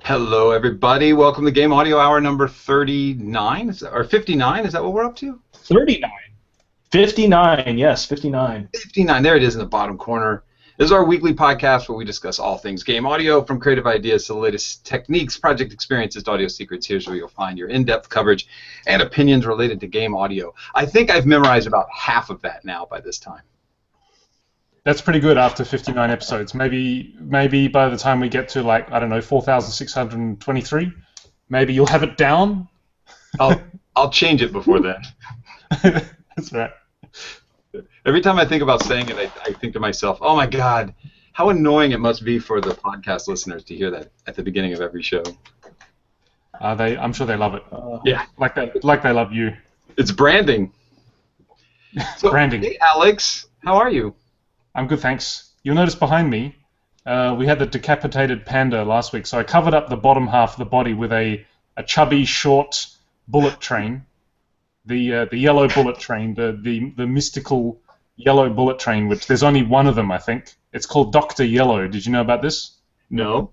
Hello, everybody. Welcome to Game Audio Hour number 39, or 59. Is that what we're up to? 39. 59, yes, 59. 59. There it is in the bottom corner. This is our weekly podcast where we discuss all things game audio, from creative ideas to the latest techniques, project experiences, to audio secrets. Here's where you'll find your in-depth coverage and opinions related to game audio. I think I've memorized about half of that now by this time. That's pretty good after 59 episodes. Maybe by the time we get to, like, I don't know, 4,623, maybe you'll have it down. I'll change it before then. That's right. Every time I think about saying it, I think to myself, oh my God, how annoying it must be for the podcast listeners to hear that at the beginning of every show. I'm sure they love it. Yeah. Like they love you. It's branding. So, Branding. Hey, Alex, how are you? I'm good, thanks. You'll notice behind me, we had the decapitated panda last week, so I covered up the bottom half of the body with a chubby, short bullet train. The yellow bullet train, the mystical yellow bullet train, which there's only one of them, I think. It's called Dr. Yellow. Did you know about this? No.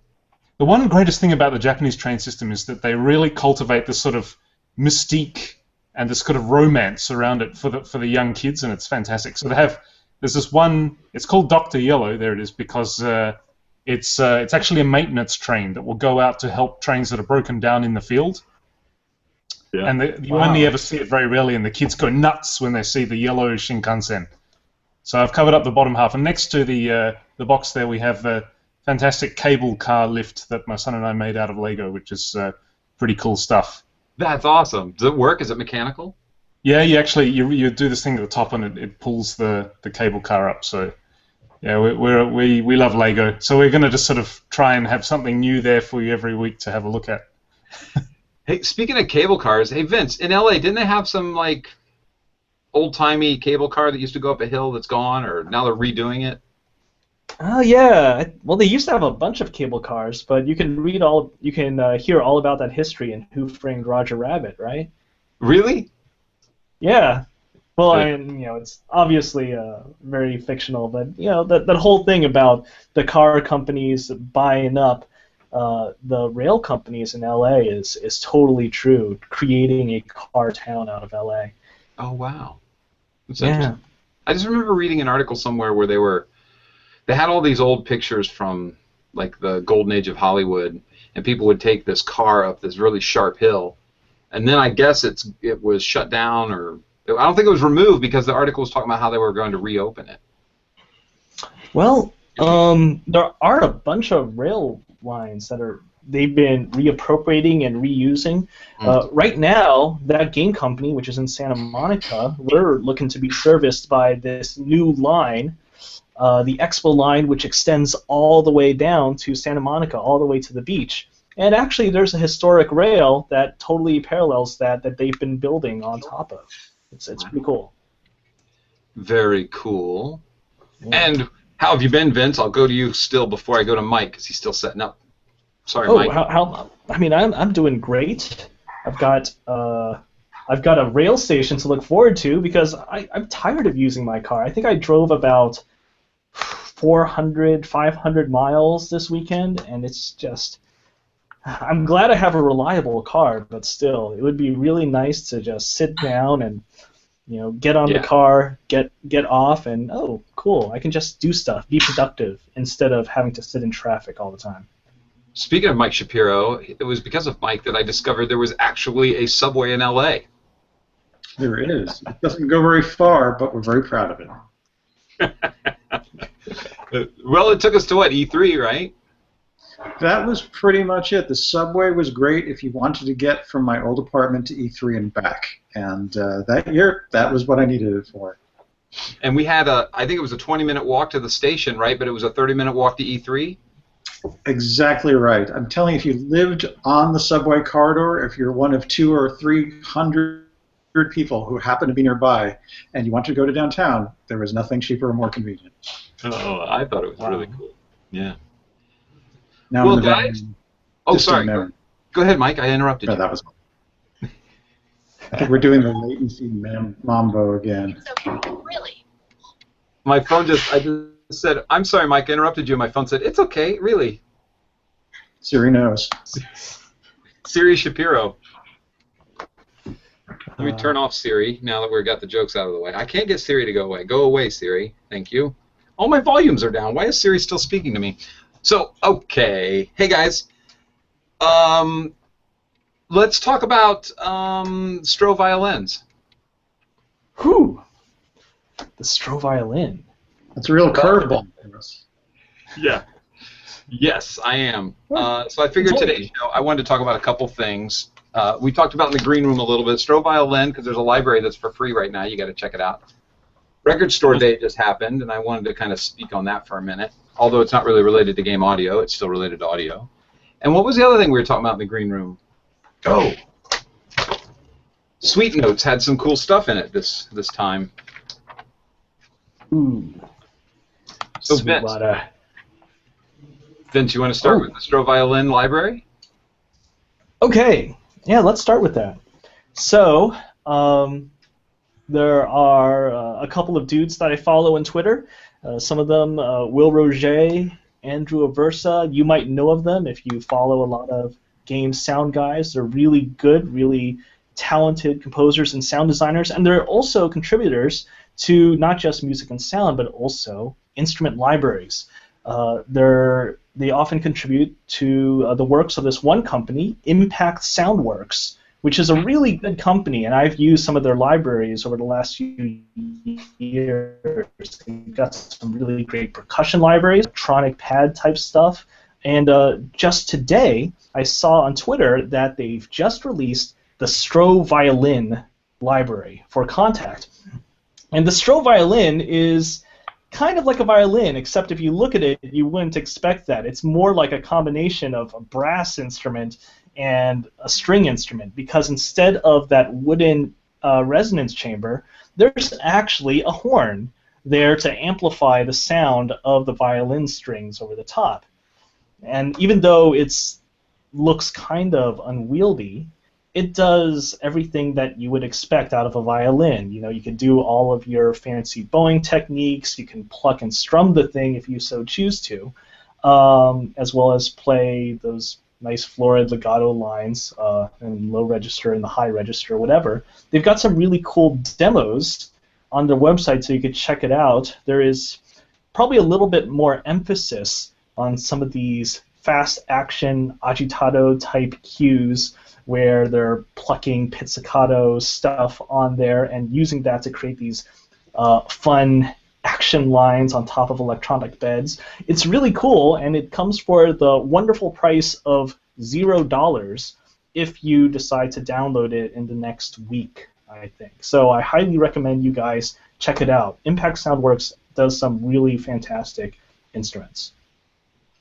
The one greatest thing about the Japanese train system is that they really cultivate this sort of mystique and this kind of romance around it for the young kids, and it's fantastic. So there's this one. It's called Dr. Yellow. There it is, because it's actually a maintenance train that will go out to help trains that are broken down in the field. Yeah. And you only ever see it very rarely, and the kids go nuts when they see the yellow Shinkansen. So I've covered up the bottom half, and next to the box there we have a fantastic cable car lift that my son and I made out of Lego, which is pretty cool stuff. That's awesome. Does it work? Is it mechanical? Yeah, you do this thing at the top, and it pulls the cable car up. So yeah, we love Lego. So we're going to just sort of try and have something new there for you every week to have a look at. Hey, speaking of cable cars, hey Vince, in LA, didn't they have some like old-timey cable car that used to go up a hill that's gone, or now they're redoing it? Oh yeah. Well, they used to have a bunch of cable cars, but you can hear all about that history in Who Framed Roger Rabbit, right? Really? Yeah. Well, I mean, it's obviously very fictional, but that whole thing about the car companies buying up the rail companies in LA is totally true, creating a car town out of LA. Oh wow. That's interesting. I just remember reading an article somewhere where they had all these old pictures from like the golden age of Hollywood, and people would take this car up this really sharp hill, and then I guess it was shut down, or I don't think it was removed because the article was talking about how they were going to reopen it. Well, there are a bunch of rail lines that they've been reappropriating and reusing. Right now, that game company, which is in Santa Monica, we're looking to be serviced by this new line, the Expo line, which extends all the way down to Santa Monica, all the way to the beach. And actually, there's a historic rail that totally parallels that they've been building on top of. It's pretty cool. Very cool. Yeah. And how have you been, Vince? I'll go to you still before I go to Mike, because he's still setting up. Sorry, Mike. I mean, I'm doing great. I've got a rail station to look forward to because I'm tired of using my car. I think I drove about 400, 500 miles this weekend, and it's just... I'm glad I have a reliable car, but still, it would be really nice to just sit down and get on the car, get off, and oh, cool, I can just do stuff, be productive, instead of having to sit in traffic all the time. Speaking of Mike Shapiro, it was because of Mike that I discovered there was actually a subway in LA. There is. It doesn't go very far, but we're very proud of it. Well, it took us to what, E3, right? That was pretty much it. The subway was great if you wanted to get from my old apartment to E3 and back. And that year, that was what I needed it for. And we had I think it was a 20-minute walk to the station, right? But it was a 30-minute walk to E3? Exactly right. I'm telling you, if you lived on the subway corridor, if you're one of 200 or 300 people who happen to be nearby, and you want to go to downtown, there was nothing cheaper or more convenient. Oh, I thought it was really cool. Yeah. Now well, guys. Oh, sorry. Go ahead, Mike. I interrupted you. No, that was. I think we're doing the latency mambo again. It's okay, really. My phone I just said, I'm sorry, Mike. I interrupted you. My phone said, it's okay, really. Siri knows. Siri Shapiro. Let me turn off Siri now that we've got the jokes out of the way. I can't get Siri to go away. Go away, Siri. Thank you. All my volumes are down. Why is Siri still speaking to me? So, okay. Hey, guys. Let's talk about Stroh violins. Whew. The Stroh Violin. That's a real curveball for us. Yeah. Yes, I am. So I figured today's show, I wanted to talk about a couple things. We talked about in the green room a little bit. Stroh Violin, because there's a library that's for free right now. You got to check it out. Record Store Day just happened, and I wanted to kind of speak on that for a minute. Although it's not really related to game audio, it's still related to audio. And what was the other thing we were talking about in the green room? Oh, Sweet Notes had some cool stuff in it this time. Ooh. So Sweetwater. Vince, you want to start with the Stroh Violin library? Okay. Yeah, let's start with that. So, there are a couple of dudes that I follow on Twitter. Some of them, Will Roger, Andrew Aversa. You might know of them if you follow a lot of game sound guys. They're really good, really talented composers and sound designers, and they're also contributors to not just music and sound, but also instrument libraries. They often contribute to the works of this one company, Impact Soundworks, which is a really good company, and I've used some of their libraries over the last few years. They've got some really great percussion libraries, electronic pad type stuff, and just today I saw on Twitter that they've just released the Stroh Violin library for Contact. And the Stroh Violin is kind of like a violin, except if you look at it, you wouldn't expect that. It's more like a combination of a brass instrument and a string instrument, because instead of that wooden resonance chamber, there's actually a horn there to amplify the sound of the violin strings over the top. And even though it looks kind of unwieldy, it does everything that you would expect out of a violin. You know, you can do all of your fancy bowing techniques, you can pluck and strum the thing if you so choose to, as well as play those nice florid legato lines in low register and the high register, whatever. They've got some really cool demos on their website, so you could check it out. There is probably a little bit more emphasis on some of these fast action agitado type cues where they're plucking pizzicato stuff on there and using that to create these fun action lines on top of electronic beds. It's really cool, and it comes for the wonderful price of $0 if you decide to download it in the next week, I think. So I highly recommend you guys check it out. Impact Soundworks does some really fantastic instruments.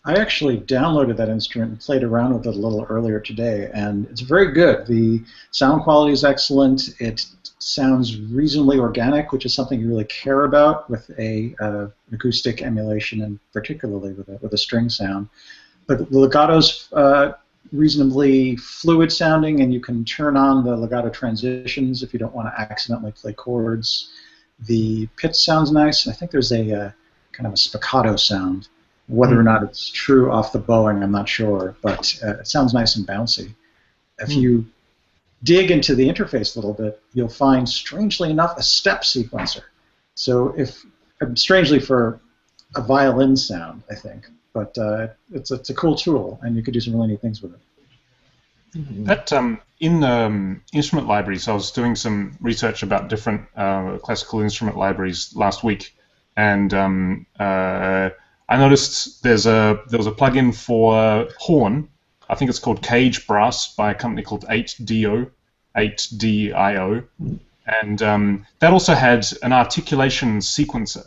I actually downloaded that instrument and played around with it a little earlier today, and it's very good. The sound quality is excellent. It sounds reasonably organic, which is something you really care about with an acoustic emulation, and particularly with a string sound. But the legato's reasonably fluid sounding, and you can turn on the legato transitions if you don't want to accidentally play chords. The pitch sounds nice. I think there's a kind of a spiccato sound. Whether or not it's true off the bowing, I'm not sure, but it sounds nice and bouncy. If you dig into the interface a little bit, you'll find, strangely enough, a step sequencer. So strangely for a violin sound, I think, but it's a cool tool, and you could do some really neat things with it. That in instrument libraries, I was doing some research about different classical instrument libraries last week, and I noticed there was a plugin for horn. I think it's called Cage Brass by a company called 8DO, and that also had an articulation sequencer.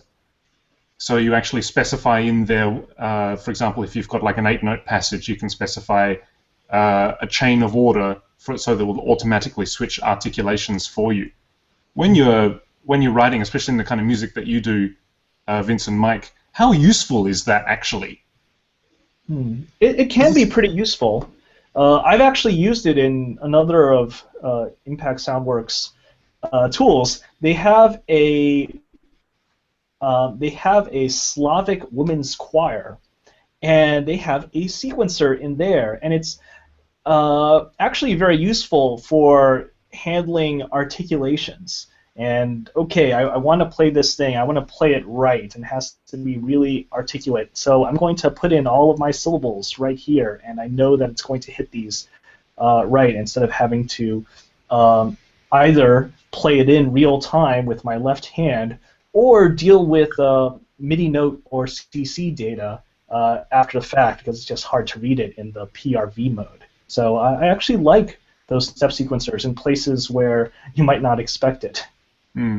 So you actually specify in there, for example, if you've got like an 8-note passage, you can specify a chain of order so that it will automatically switch articulations for you. When you're writing, especially in the kind of music that you do, Vince and Mike, how useful is that actually? It can be pretty useful. I've actually used it in another of Impact Soundworks tools. They have a Slavic women's choir, and they have a sequencer in there, and it's actually very useful for handling articulations. And okay, I want to play this thing, I want to play it right, and it has to be really articulate. So I'm going to put in all of my syllables right here, and I know that it's going to hit these right, instead of having to either play it in real time with my left hand or deal with MIDI note or CC data after the fact, because it's just hard to read it in the PRV mode. So I actually like those step sequencers in places where you might not expect it.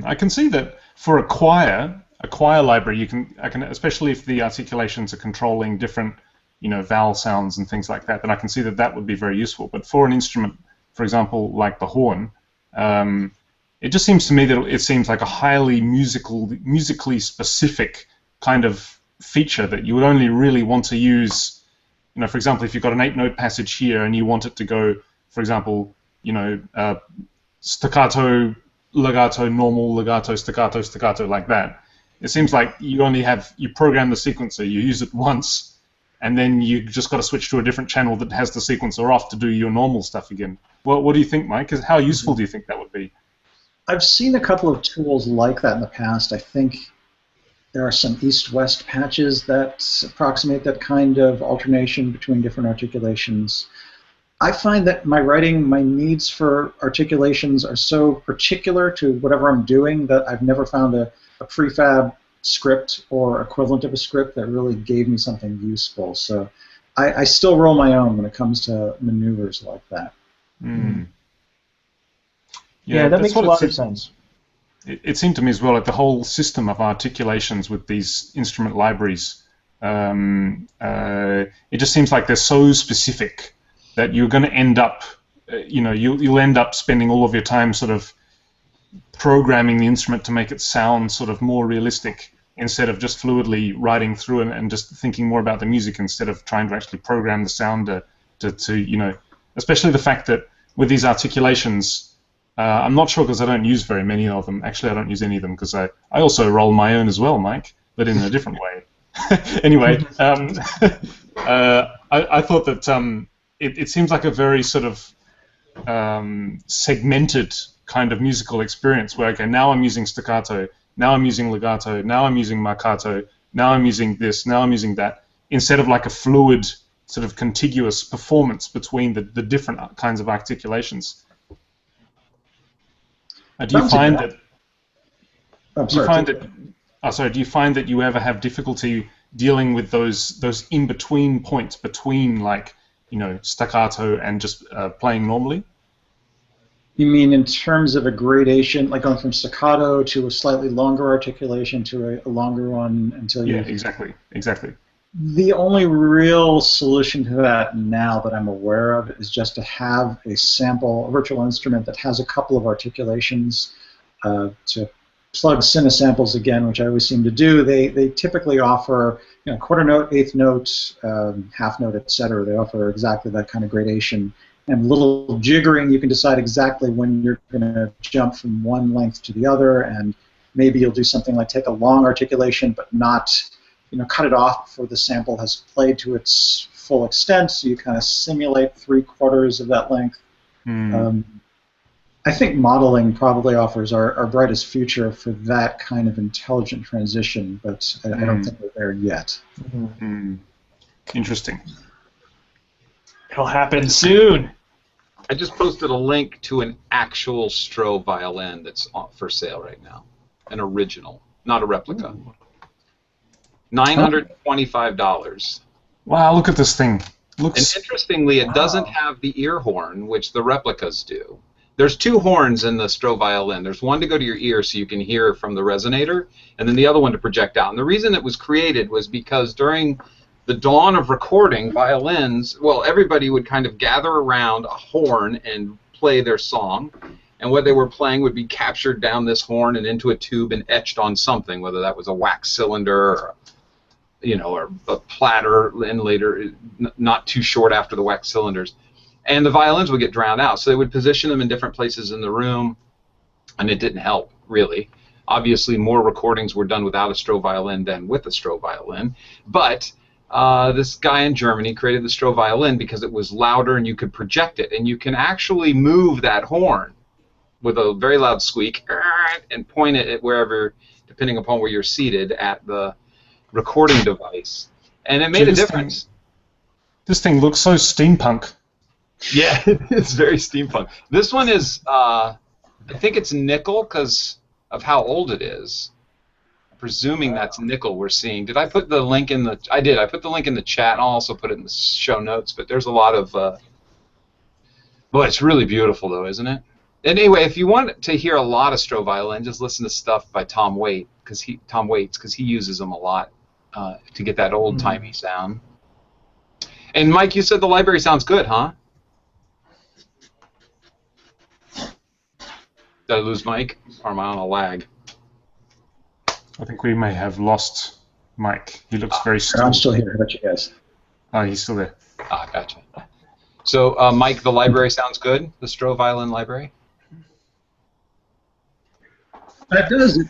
I can see that for a choir library, I can, especially if the articulations are controlling different, vowel sounds and things like that, then I can see that that would be very useful. But for an instrument, for example, like the horn, it just seems to me that it seems like a highly musically specific kind of feature that you would only really want to use. For example, if you've got an 8-note passage here and you want it to go, for example, staccato, legato, normal, legato, staccato, like that. It seems like you program the sequencer, you use it once, and then you just got to switch to a different channel that has the sequencer off to do your normal stuff again. What do you think, Mike? How useful do you think that would be? I've seen a couple of tools like that in the past. I think there are some east-west patches that approximate that kind of alternation between different articulations. I find that my needs for articulations are so particular to whatever I'm doing that I've never found a prefab script or equivalent of a script that really gave me something useful. So I still roll my own when it comes to maneuvers like that. Mm. Yeah, that makes a lot of sense. It seemed to me as well, like the whole system of articulations with these instrument libraries, it just seems like they're so specific that you're going to end up, you'll end up spending all of your time sort of programming the instrument to make it sound sort of more realistic, instead of just fluidly writing through and just thinking more about the music instead of trying to actually program the sound to especially the fact that with these articulations, I'm not sure because I don't use very many of them. Actually, I don't use any of them because I also roll my own as well, Mike, but in a different way. Anyway, I thought that it seems like a very sort of segmented kind of musical experience where, okay, now I'm using staccato, now I'm using legato, now I'm using marcato, now I'm using this, now I'm using that, instead of like a fluid sort of contiguous performance between the different kinds of articulations. Do you find that? Do you find that you ever have difficulty dealing with those in-between points between, like, staccato and just playing normally? You mean in terms of a gradation, like going from staccato to a slightly longer articulation to a longer one until you... Yeah, exactly. The only real solution to that now that I'm aware of is just to have a virtual instrument that has a couple of articulations to plug cinesamples again, which I always seem to do. They typically offer quarter note, eighth note, half note, etc. They offer exactly that kind of gradation. And little jiggering, you can decide exactly when you're going to jump from one length to the other, and maybe you'll do something like take a long articulation but not cut it off before the sample has played to its full extent, so you kind of simulate 3/4 of that length. I think modeling probably offers our brightest future for that kind of intelligent transition, but I don't think we're there yet. Interesting. It'll happen soon. I just posted a link to an actual Stroh violin that's for sale right now. An original, not a replica. $925. Wow, look at this thing. And interestingly, it doesn't have the ear horn, which the replicas do. There's two horns in the Stroh violin. There's one to go to your ear so you can hear from the resonator, and then the other one to project out. And the reason it was created was because during the dawn of recording violins, well, everybody would kind of gather around a horn and play their song, and what they were playing would be captured down this horn and into a tube and etched on something, whether that was a wax cylinder or or a platter, and later, not too short after the wax cylinders. And the violins would get drowned out, so they would position them in different places in the room, and it didn't help, really. Obviously, more recordings were done without a Stroh violin than with a Stroh violin, but this guy in Germany created the Stroh Violin because it was louder and you could project it. And you can actually move that horn with a very loud squeak and point it at wherever, depending upon where you're seated, at the recording device. And it made a difference. This thing looks so steampunk. Yeah, it's very steampunk. This one is, I think it's nickel because of how old it is. Presuming that's nickel we're seeing. Did I put the link in the... I did. I put the link in the chat, and I'll also put it in the show notes, but there's a lot of... Boy, it's really beautiful, though, isn't it? And anyway, if you want to hear a lot of Stroh Violin, just listen to stuff by Tom Waits, because he uses them a lot to get that old-timey sound. And Mike, you said the library sounds good, huh? Did I lose Mike, or am I on a lag? I think we may have lost Mike. He looks very still. I'm still here. How about you guys? Oh, he's still there. Ah, gotcha. So, Mike, the library sounds good? The Stroh Violin library? It does.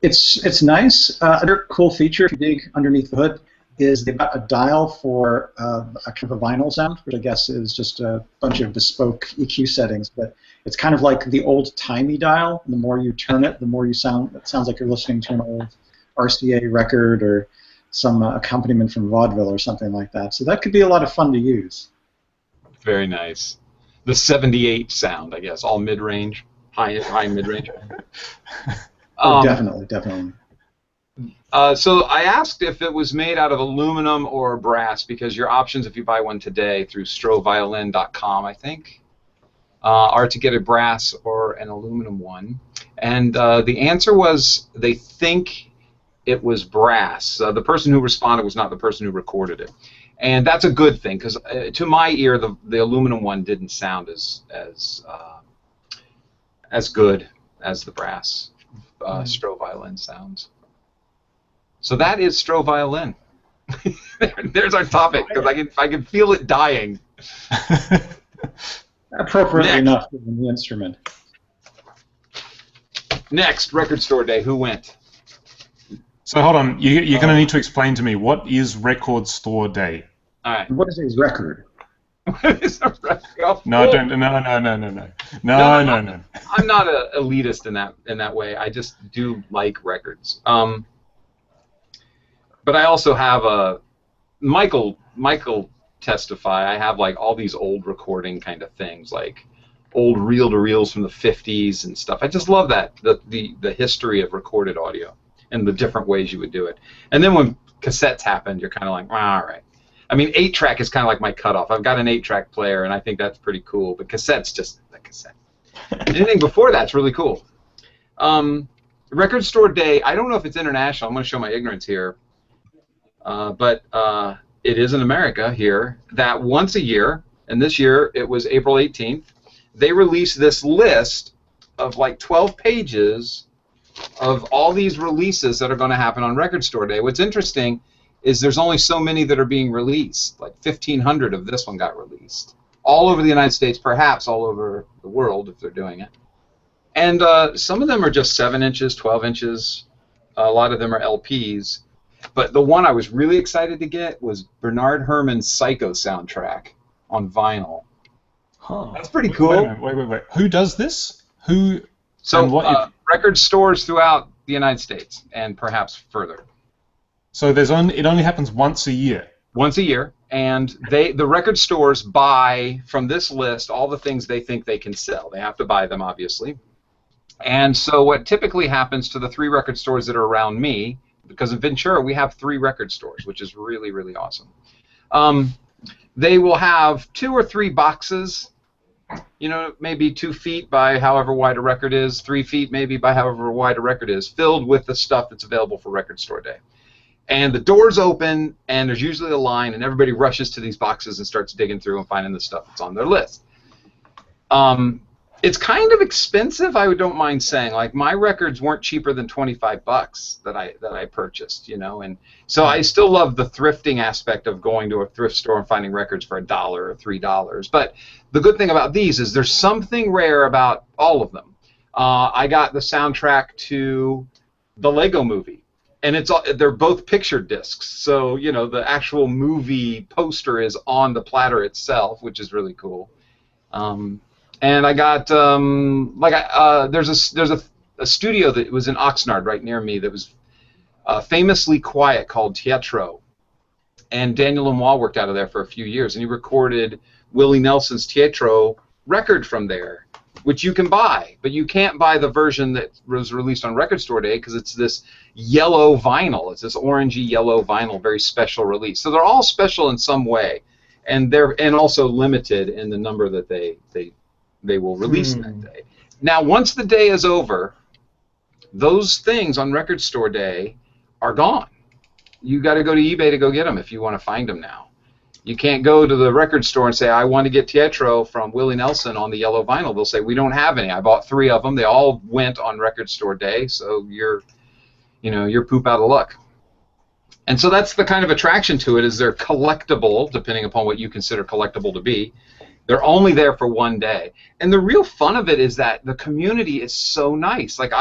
It's nice. Another cool feature, if you dig underneath the hood, is they've got a dial for a kind of a vinyl sound, which I guess is just a bunch of bespoke EQ settings. But it's kind of like the old-timey dial. The more you turn it, the more you sound. It sounds like you're listening to an old RCA record or some accompaniment from vaudeville or something like that. So that could be a lot of fun to use. Very nice. The 78 sound, I guess, all mid-range, high mid-range. Definitely. So I asked if it was made out of aluminum or brass, because your options, if you buy one today through strohviolin.com, I think, are to get a brass or an aluminum one. And the answer was they think it was brass. The person who responded was not the person who recorded it. And that's a good thing, because to my ear, the aluminum one didn't sound as good as the brass Stroh Violin sounds. So that is Stroh Violin. There's our topic, because I can feel it dying. Appropriately enough given the instrument. Next, Record Store Day. Who went? So hold on, you're going to need to explain to me, what is Record Store Day? All right. What is a record? What is a record? No. I'm not an elitist in that way. I just do like records. But I also have a Michael testify. I have like all these old recording kind of things, like old reel-to-reels from the 50s and stuff. I just love that the history of recorded audio and the different ways you would do it. And then when cassettes happened, you're kind of like, all right. I mean, 8-track is kind of like my cutoff. I've got an 8-track player, and I think that's pretty cool. But cassette's just a cassette. Anything before that's really cool. Record Store Day, I don't know if it's international. I'm going to show my ignorance here. But it is in America here, that once a year, and this year it was April 18th, they release this list of like 12 pages of all these releases that are going to happen on Record Store Day. What's interesting is there's only so many that are being released. Like 1,500 of this one got released. All over the United States, perhaps all over the world if they're doing it. And some of them are just 7 inches, 12 inches. A lot of them are LPs. But the one I was really excited to get was Bernard Herrmann's Psycho soundtrack on vinyl. Huh. That's pretty cool. Wait. Who does this? Who? So record stores throughout the United States and perhaps further. So it only happens once a year. Once a year, and the record stores buy from this list all the things they think they can sell. They have to buy them, obviously. And so what typically happens to the 3 record stores that are around me, because in Ventura we have 3 record stores, which is really, really awesome. They will have 2 or 3 boxes, you know, maybe 2 feet by however wide a record is, 3 feet maybe by however wide a record is, filled with the stuff that's available for Record Store Day. And the doors open, and there's usually a line, and everybody rushes to these boxes and starts digging through and finding the stuff that's on their list. It's kind of expensive, I don't mind saying. Like, my records weren't cheaper than $25 that I purchased, you know. And so I still love the thrifting aspect of going to a thrift store and finding records for $1 or $3. But the good thing about these is there's something rare about all of them. I got the soundtrack to the Lego Movie. and they're both picture discs. So the actual movie poster is on the platter itself, which is really cool. And I got there's a studio that was in Oxnard right near me that was famously quiet called Teatro, and Daniel Lanois worked out of there for a few years, and he recorded Willie Nelson's Teatro record from there, which you can buy, but you can't buy the version that was released on Record Store Day because it's this yellow vinyl. It's this orangey yellow vinyl, very special release. So they're all special in some way, and also limited in the number that they will release that day. Now, once the day is over, those things on Record Store Day are gone. You got to go to eBay to go get them if you want to find them now. You can't go to the record store and say, I want to get Teatro from Willie Nelson on the yellow vinyl. They'll say, we don't have any. I bought 3 of them. They all went on Record Store Day, so you're poop out of luck. And so that's the kind of attraction to it, is they're collectible, depending upon what you consider collectible to be. They're only there for one day. And the real fun of it is that the community is so nice. Like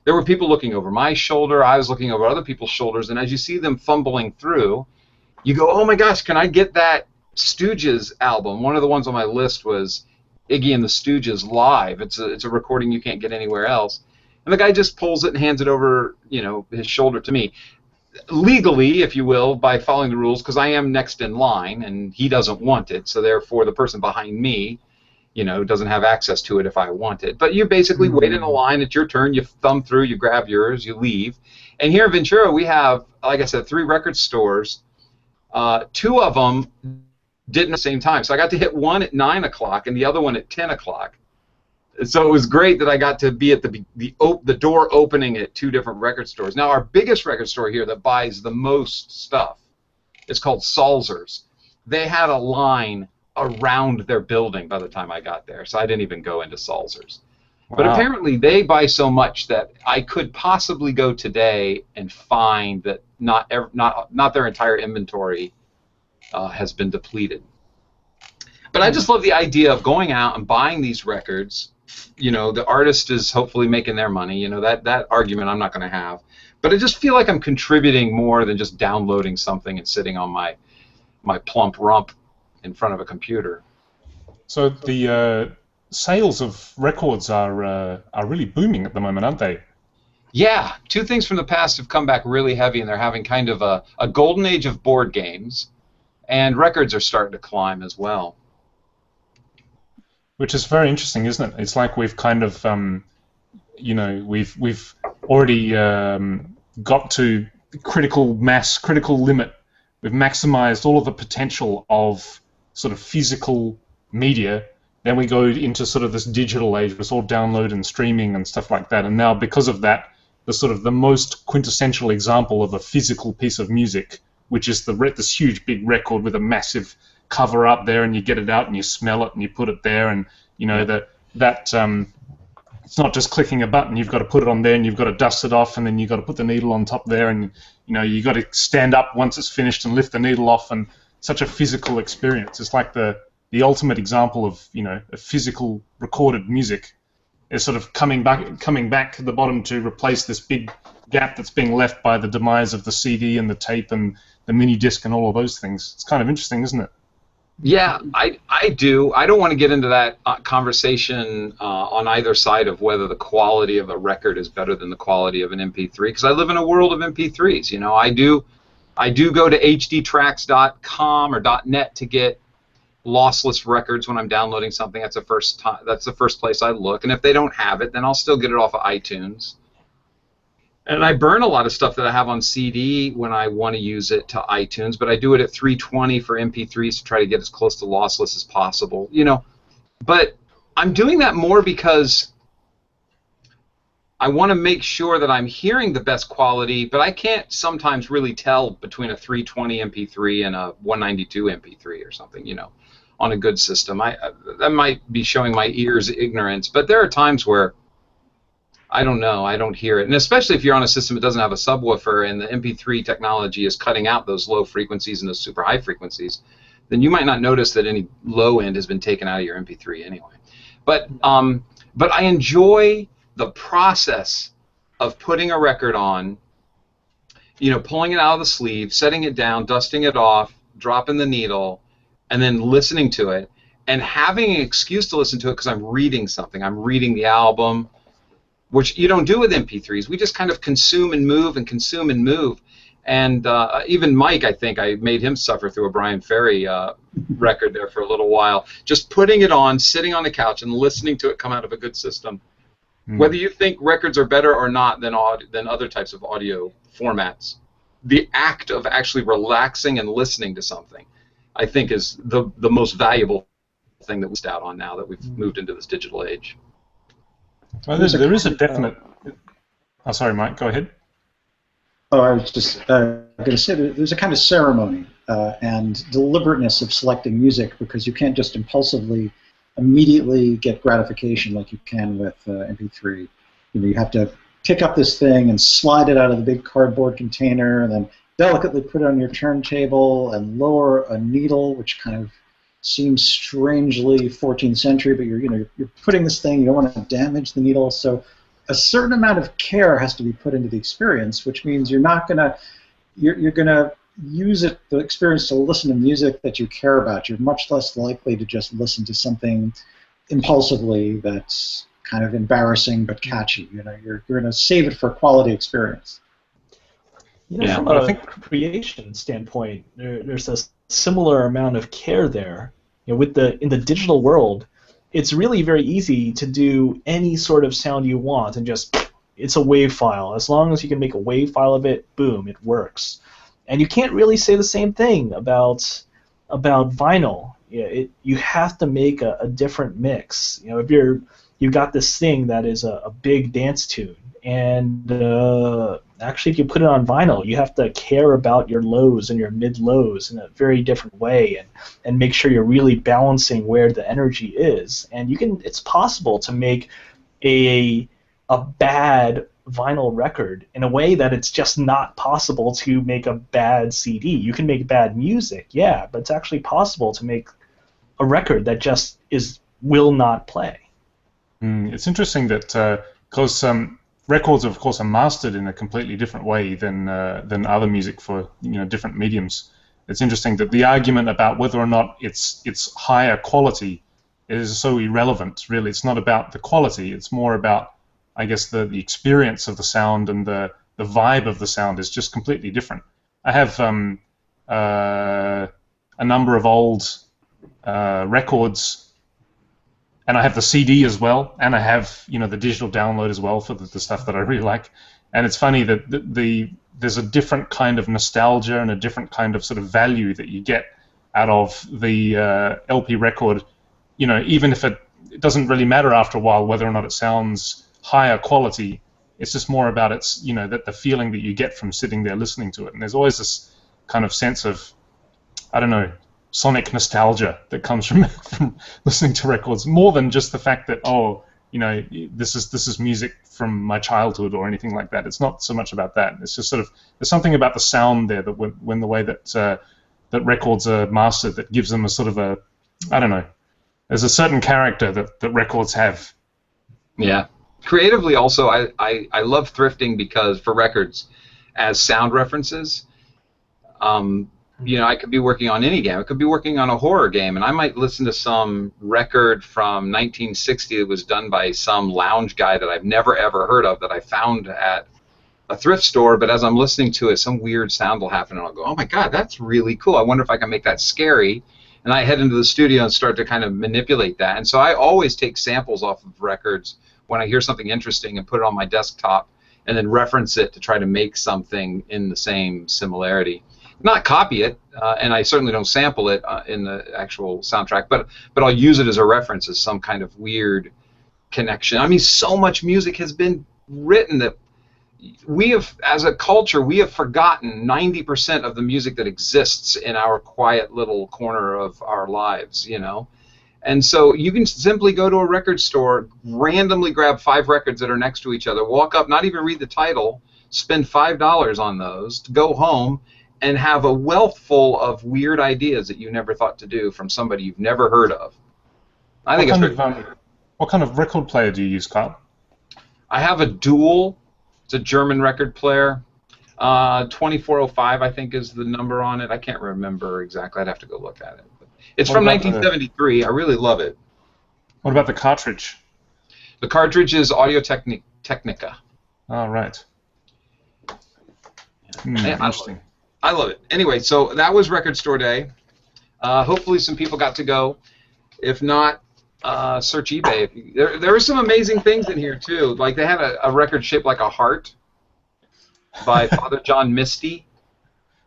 there were people looking over my shoulder. I was looking over other people's shoulders. And as you see them fumbling through, you go, oh my gosh, can I get that Stooges album? One of the ones on my list was Iggy and the Stooges live. It's a recording you can't get anywhere else. And the guy just pulls it and hands it over, his shoulder to me. Legally, if you will, by following the rules, because I am next in line and he doesn't want it, so therefore the person behind me, doesn't have access to it if I want it. But you basically wait in a line, it's your turn, you thumb through, you grab yours, you leave. And here in Ventura we have, like I said, 3 record stores. 2 of them didn't at the same time. So I got to hit one at 9 o'clock and the other one at 10 o'clock. So it was great that I got to be at the door opening at 2 different record stores. Now, our biggest record store here that buys the most stuff is called Salzer's. They had a line around their building by the time I got there, so I didn't even go into Salzer's. Wow. But apparently they buy so much that I could possibly go today and find that not their entire inventory has been depleted. But I just love the idea of going out and buying these records. The artist is hopefully making their money. That argument I'm not going to have. But I just feel like I'm contributing more than just downloading something and sitting on my plump rump in front of a computer. So the sales of records are really booming at the moment, aren't they? Yeah, 2 things from the past have come back really heavy, and they're having kind of a golden age of board games, and records are starting to climb as well. Which is very interesting, isn't it? It's like we've kind of, we've already got to critical mass, critical limit. We've maximized all of the potential of sort of physical media. Then we go into sort of this digital age where it's all download and streaming and stuff like that. And now, because of that, the most quintessential example of a physical piece of music, which is this huge big record with a massive cover up there, and you get it out and you smell it and you put it there, and it's not just clicking a button. You've got to put it on there and you've got to dust it off, and then you've got to put the needle on top there, and you've got to stand up once it's finished and lift the needle off, and such a physical experience. It's like the ultimate example of a physical recorded music is sort of coming back to the bottom to replace this big gap that's being left by the demise of the CD and the tape and the mini disc and all of those things. It's kind of interesting, isn't it? Yeah, I do. I don't want to get into that conversation on either side of whether the quality of a record is better than the quality of an MP3, because I live in a world of MP3s. I do go to hdtracks.com or .net to get lossless records when I'm downloading something. That's the first place I look, and if they don't have it, then I'll still get it off of iTunes. And I burn a lot of stuff that I have on CD when I want to use it to iTunes, but I do it at 320 for MP3s to try to get as close to lossless as possible. But I'm doing that more because I want to make sure that I'm hearing the best quality, but I can't sometimes really tell between a 320 MP3 and a 192 MP3 or something, on a good system. That might be showing my ears ignorance, but there are times where I don't know, I don't hear it. And especially if you're on a system that doesn't have a subwoofer and the MP3 technology is cutting out those low frequencies and those super high frequencies, then you might not notice that any low end has been taken out of your MP3 anyway. But I enjoy the process of putting a record on pulling it out of the sleeve, setting it down, dusting it off, dropping the needle, and then listening to it, and having an excuse to listen to it because I'm reading something. I'm reading the album, which you don't do with MP3s. We just kind of consume and move and consume and move. And even Mike, I think I made him suffer through a Brian Ferry record there for a little while. Just putting it on, sitting on the couch, and listening to it come out of a good system. Whether you think records are better or not than other types of audio formats, the act of actually relaxing and listening to something, I think, is the most valuable thing that we're out on now that we've moved into this digital age. Well, there is a definite... Oh, sorry, Mike, go ahead. Oh, I was just going to say that there's a kind of ceremony and deliberateness of selecting music, because you can't just impulsively immediately get gratification like you can with MP3. You have to pick up this thing and slide it out of the big cardboard container, and then delicately put it on your turntable and lower a needle, which kind of seems strangely 14th century, but you're putting this thing, you don't want to damage the needle, so a certain amount of care has to be put into the experience, which means you're gonna use the experience to listen to music that you care about. You're much less likely to just listen to something impulsively that's kind of embarrassing but catchy. You're gonna save it for a quality experience. From a creation standpoint, there's a similar amount of care there. In the digital world, it's really very easy to do any sort of sound you want and it's a WAV file. As long as you can make a WAV file of it, boom, it works. And you can't really say the same thing about vinyl. You have to make a different mix. If you've got this thing that is a big dance tune, and actually if you put it on vinyl, you have to care about your lows and your mid-lows in a very different way, and make sure you're really balancing where the energy is. And it's possible to make a bad vinyl record in a way that it's just not possible to make a bad CD. You can make bad music, yeah, but it's actually possible to make a record that just will not play. It's interesting that because records, of course, are mastered in a completely different way than other music for different mediums. It's interesting that the argument about whether or not it's higher quality is so irrelevant. Really, it's not about the quality. It's more about, I guess, the experience of the sound, and the vibe of the sound is just completely different. I have a number of old records, and I have the CD as well, and I have the digital download as well for the stuff that I really like. And it's funny that there's a different kind of nostalgia and a different kind of sort of value that you get out of the LP record. Even if it doesn't really matter after a while whether or not it sounds higher quality, it's just more about that the feeling that you get from sitting there listening to it. And there's always this kind of sense of, I don't know, sonic nostalgia that comes from listening to records, more than just the fact that this is music from my childhood or anything like that. It's not so much about that. It's just sort of, there's something about the sound there that when the way that records are mastered that gives them a sort of I don't know, there's a certain character that records have. Yeah. Creatively also, I love thrifting because for records as sound references, I could be working on any game. I could be working on a horror game, and I might listen to some record from 1960 that was done by some lounge guy that I've never ever heard of, that I found at a thrift store, but as I'm listening to it, some weird sound will happen, and I'll go, oh my God, that's really cool. I wonder if I can make that scary. And I head into the studio and start to kind of manipulate that. And so I always take samples off of records when I hear something interesting and put it on my desktop and then reference it to try to make something in the same similarity. Not copy it, and I certainly don't sample it in the actual soundtrack, but I'll use it as a reference, as some kind of weird connection. I mean, so much music has been written that we have, as a culture, we have forgotten 90% of the music that exists in our quiet little corner of our lives, And so you can simply go to a record store, randomly grab 5 records that are next to each other, walk up, not even read the title, spend $5 on those, go home, and have a wealth full of weird ideas that you never thought to do from somebody you've never heard of. I think what kind of record player do you use, Carl? I have a Dual. It's a German record player. 2405, I think, is the number on it. I can't remember exactly. I'd have to go look at it. But it's What from about 1973. I really love it. What about the cartridge? The cartridge is Audio-Technica. Oh, right. Interesting. I love it. Anyway, so that was Record Store Day. Hopefully some people got to go. If not, search eBay. There were some amazing things in here, too. Like, they had a record shaped like a heart by Father John Misty.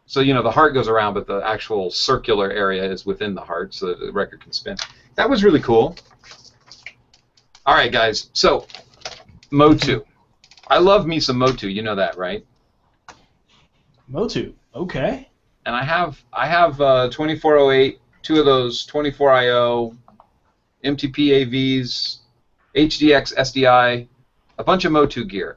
So, you know, the heart goes around, but the actual circular area is within the heart, so that the record can spin. That was really cool. All right, guys. So, Motu. I love me some Motu. You know that, right? Motu. Okay. And I have 2408, two of those 24IO, MTP AVs, HDX SDI, a bunch of Motu gear.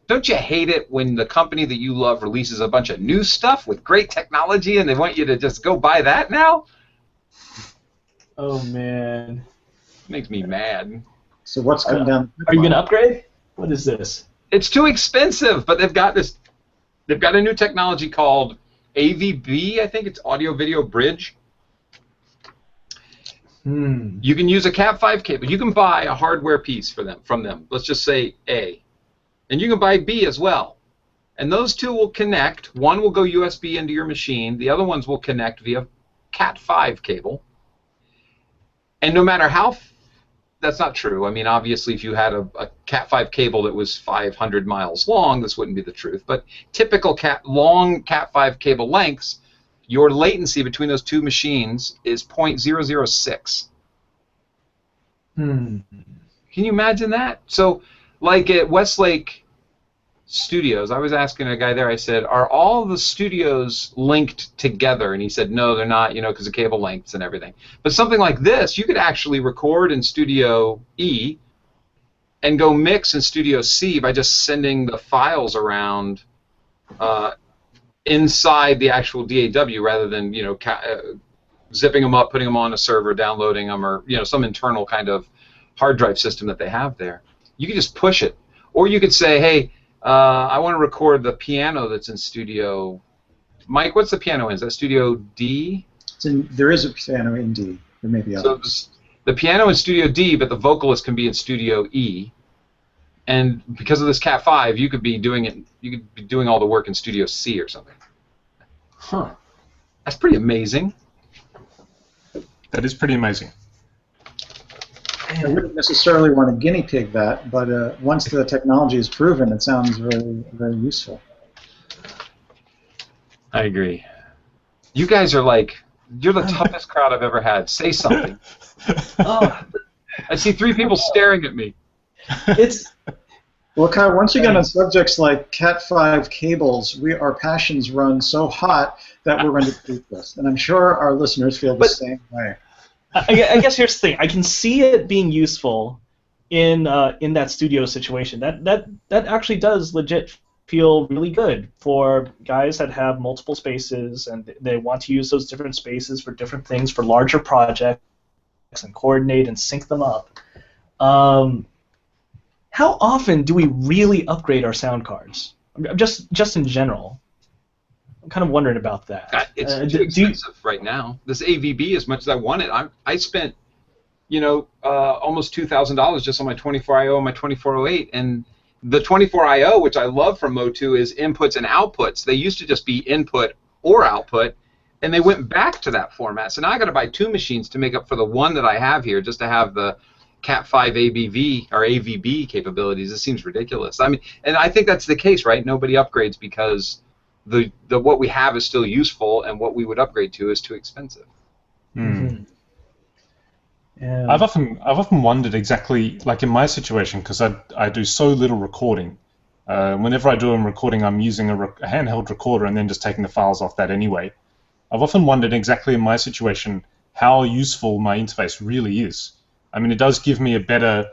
Don't you hate it when the company that you love releases a bunch of new stuff with great technology and they want you to just go buy that now? Oh, man. Makes me mad. So what's coming down? Are you going to upgrade? What is this? It's too expensive, but they've got this. They've got a new technology called AVB. I think it's Audio Video Bridge. You can use a Cat5 cable. You can buy a hardware piece from them. Let's just say A, and you can buy B as well. And those two will connect. One will go USB into your machine. The other ones will connect via Cat5 cable. And no matter how that's not true. I mean, obviously, if you had a Cat5 cable that was 500 miles long, this wouldn't be the truth. But typical long Cat5 cable lengths, your latency between those two machines is 0.006. Can you imagine that? So, like at Westlake Studios, I was asking a guy there, I said, are all the studios linked together? And he said, no, they're not, you know, because of cable lengths and everything. But something like this, you could actually record in Studio E and go mix in Studio C by just sending the files around inside the actual DAW rather than, you know, zipping them up, putting them on a server, downloading them, or, you know, some internal kind of hard drive system that they have there. You could just push it. Or you could say, hey, I want to record the piano that's in Studio. Mike, what's the piano in? Is that Studio D? There is a piano in D. There may be others. So the piano in Studio D, but the vocalist can be in Studio E. And because of this Cat5, you could be doing it. You could be doing all the work in Studio C or something. Huh. That's pretty amazing. That is pretty amazing. I wouldn't necessarily want to guinea pig that, but once the technology is proven, it sounds very, very useful. I agree. You guys are like, you're the toughest crowd I've ever had. Say something. Oh, I see 3 people staring at me. it's Well, Kyle, once you get on subjects like Cat5 cables, our passions run so hot that we're going to keep this. And I'm sure our listeners feel the same way. I guess here's the thing. I can see it being useful in that studio situation. That actually does legit feel really good for guys that have multiple spaces and they want to use those different spaces for different things, for larger projects, and coordinate and sync them up. How often do we really upgrade our sound cards? Just in general. I'm kind of wondering about that. It's too expensive right now. This AVB, as much as I want it, I spent, you know, almost $2,000 just on my 24IO and my 2408. And the 24IO, which I love from Motu, is inputs and outputs. They used to just be input or output, and they went back to that format. So now I got to buy 2 machines to make up for the one that I have here, just to have the Cat5 ABV or AVB capabilities. It seems ridiculous. I mean, and I think that's the case, right? Nobody upgrades because the what we have is still useful, and what we would upgrade to is too expensive. Mm-hmm. Yeah. I've often wondered exactly, like in my situation, because I do so little recording. Whenever I do a recording, I'm using a handheld recorder and then just taking the files off that anyway. I've often wondered exactly in my situation how useful my interface really is. I mean, it does give me a better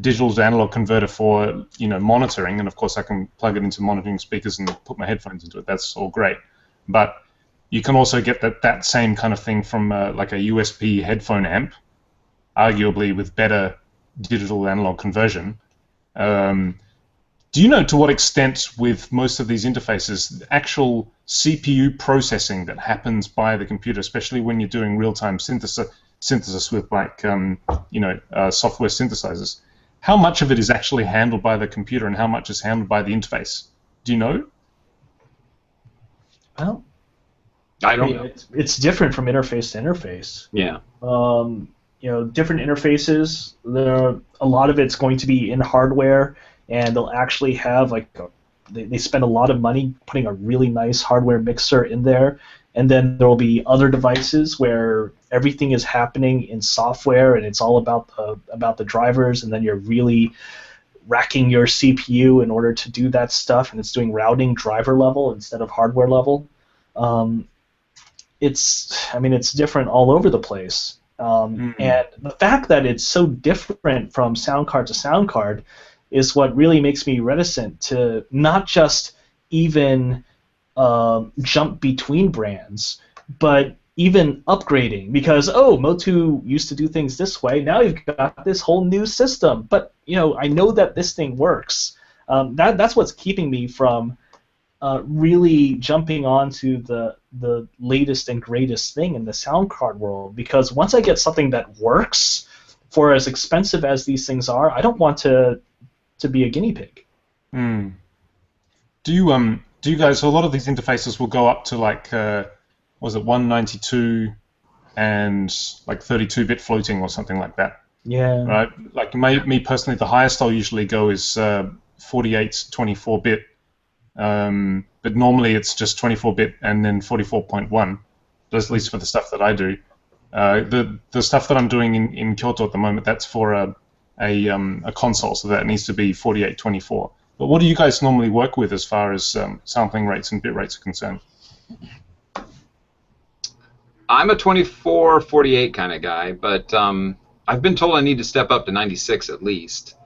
digital to analog converter for, you know, monitoring, and of course I can plug it into monitoring speakers and put my headphones into it. That's all great, but you can also get that same kind of thing from like a USB headphone amp, arguably with better digital to analog conversion, to Do you know to what extent with most of these interfaces, the actual CPU processing that happens by the computer, especially when you're doing real-time synthesis with software synthesizers, how much of it is actually handled by the computer and how much is handled by the interface? Do you know? Well, I don't know. It's different from interface to interface. Yeah. Different interfaces. A lot of it's going to be in hardware, and they'll actually have they spend a lot of money putting a really nice hardware mixer in there, and then there will be other devices where everything is happening in software, and it's all about the drivers, and then you're really racking your CPU in order to do that stuff, and it's doing routing driver level instead of hardware level. It's different all over the place. And the fact that it's so different from sound card to sound card is what really makes me reticent to not just even jump between brands, but even upgrading, because Motu used to do things this way, now you've got this whole new system, but I know that this thing works. That's what's keeping me from really jumping onto the latest and greatest thing in the sound card world, because once I get something that works, for as expensive as these things are, I don't want to be a guinea pig. Do you guys? So a lot of these interfaces will go up to 192 and 32-bit floating or something like that. Yeah. Right. Like me personally, the highest I'll usually go is 48, 24-bit. But normally it's just 24-bit and then 44.1. At least for the stuff that I do. The stuff that I'm doing in Kyoto at the moment, that's for a console, so that needs to be 4824. But what do you guys normally work with as far as sampling rates and bit rates are concerned? I'm a 24/48 kind of guy, but I've been told I need to step up to 96 at least.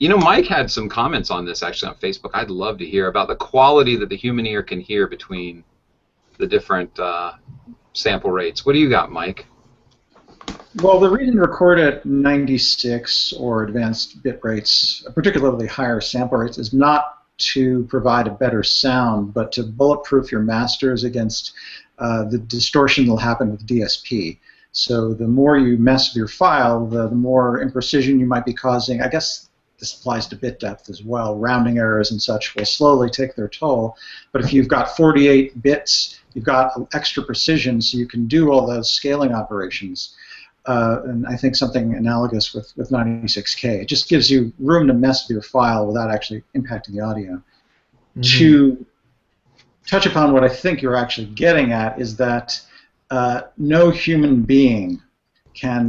Mike had some comments on this actually on Facebook. I'd love to hear about the quality that the human ear can hear between the different sample rates. What do you got, Mike? Well, the reason to record at 96 or advanced bit rates, particularly higher sample rates, is not to provide a better sound, but to bulletproof your masters against the distortion that will happen with DSP. So the more you mess with your file, the more imprecision you might be causing. I guess this applies to bit depth as well. Rounding errors and such will slowly take their toll. But if you've got 48 bits, you've got extra precision, so you can do all those scaling operations. And I think something analogous with 96K. It just gives you room to mess with your file without actually impacting the audio. To touch upon what I think you're actually getting at is that no human being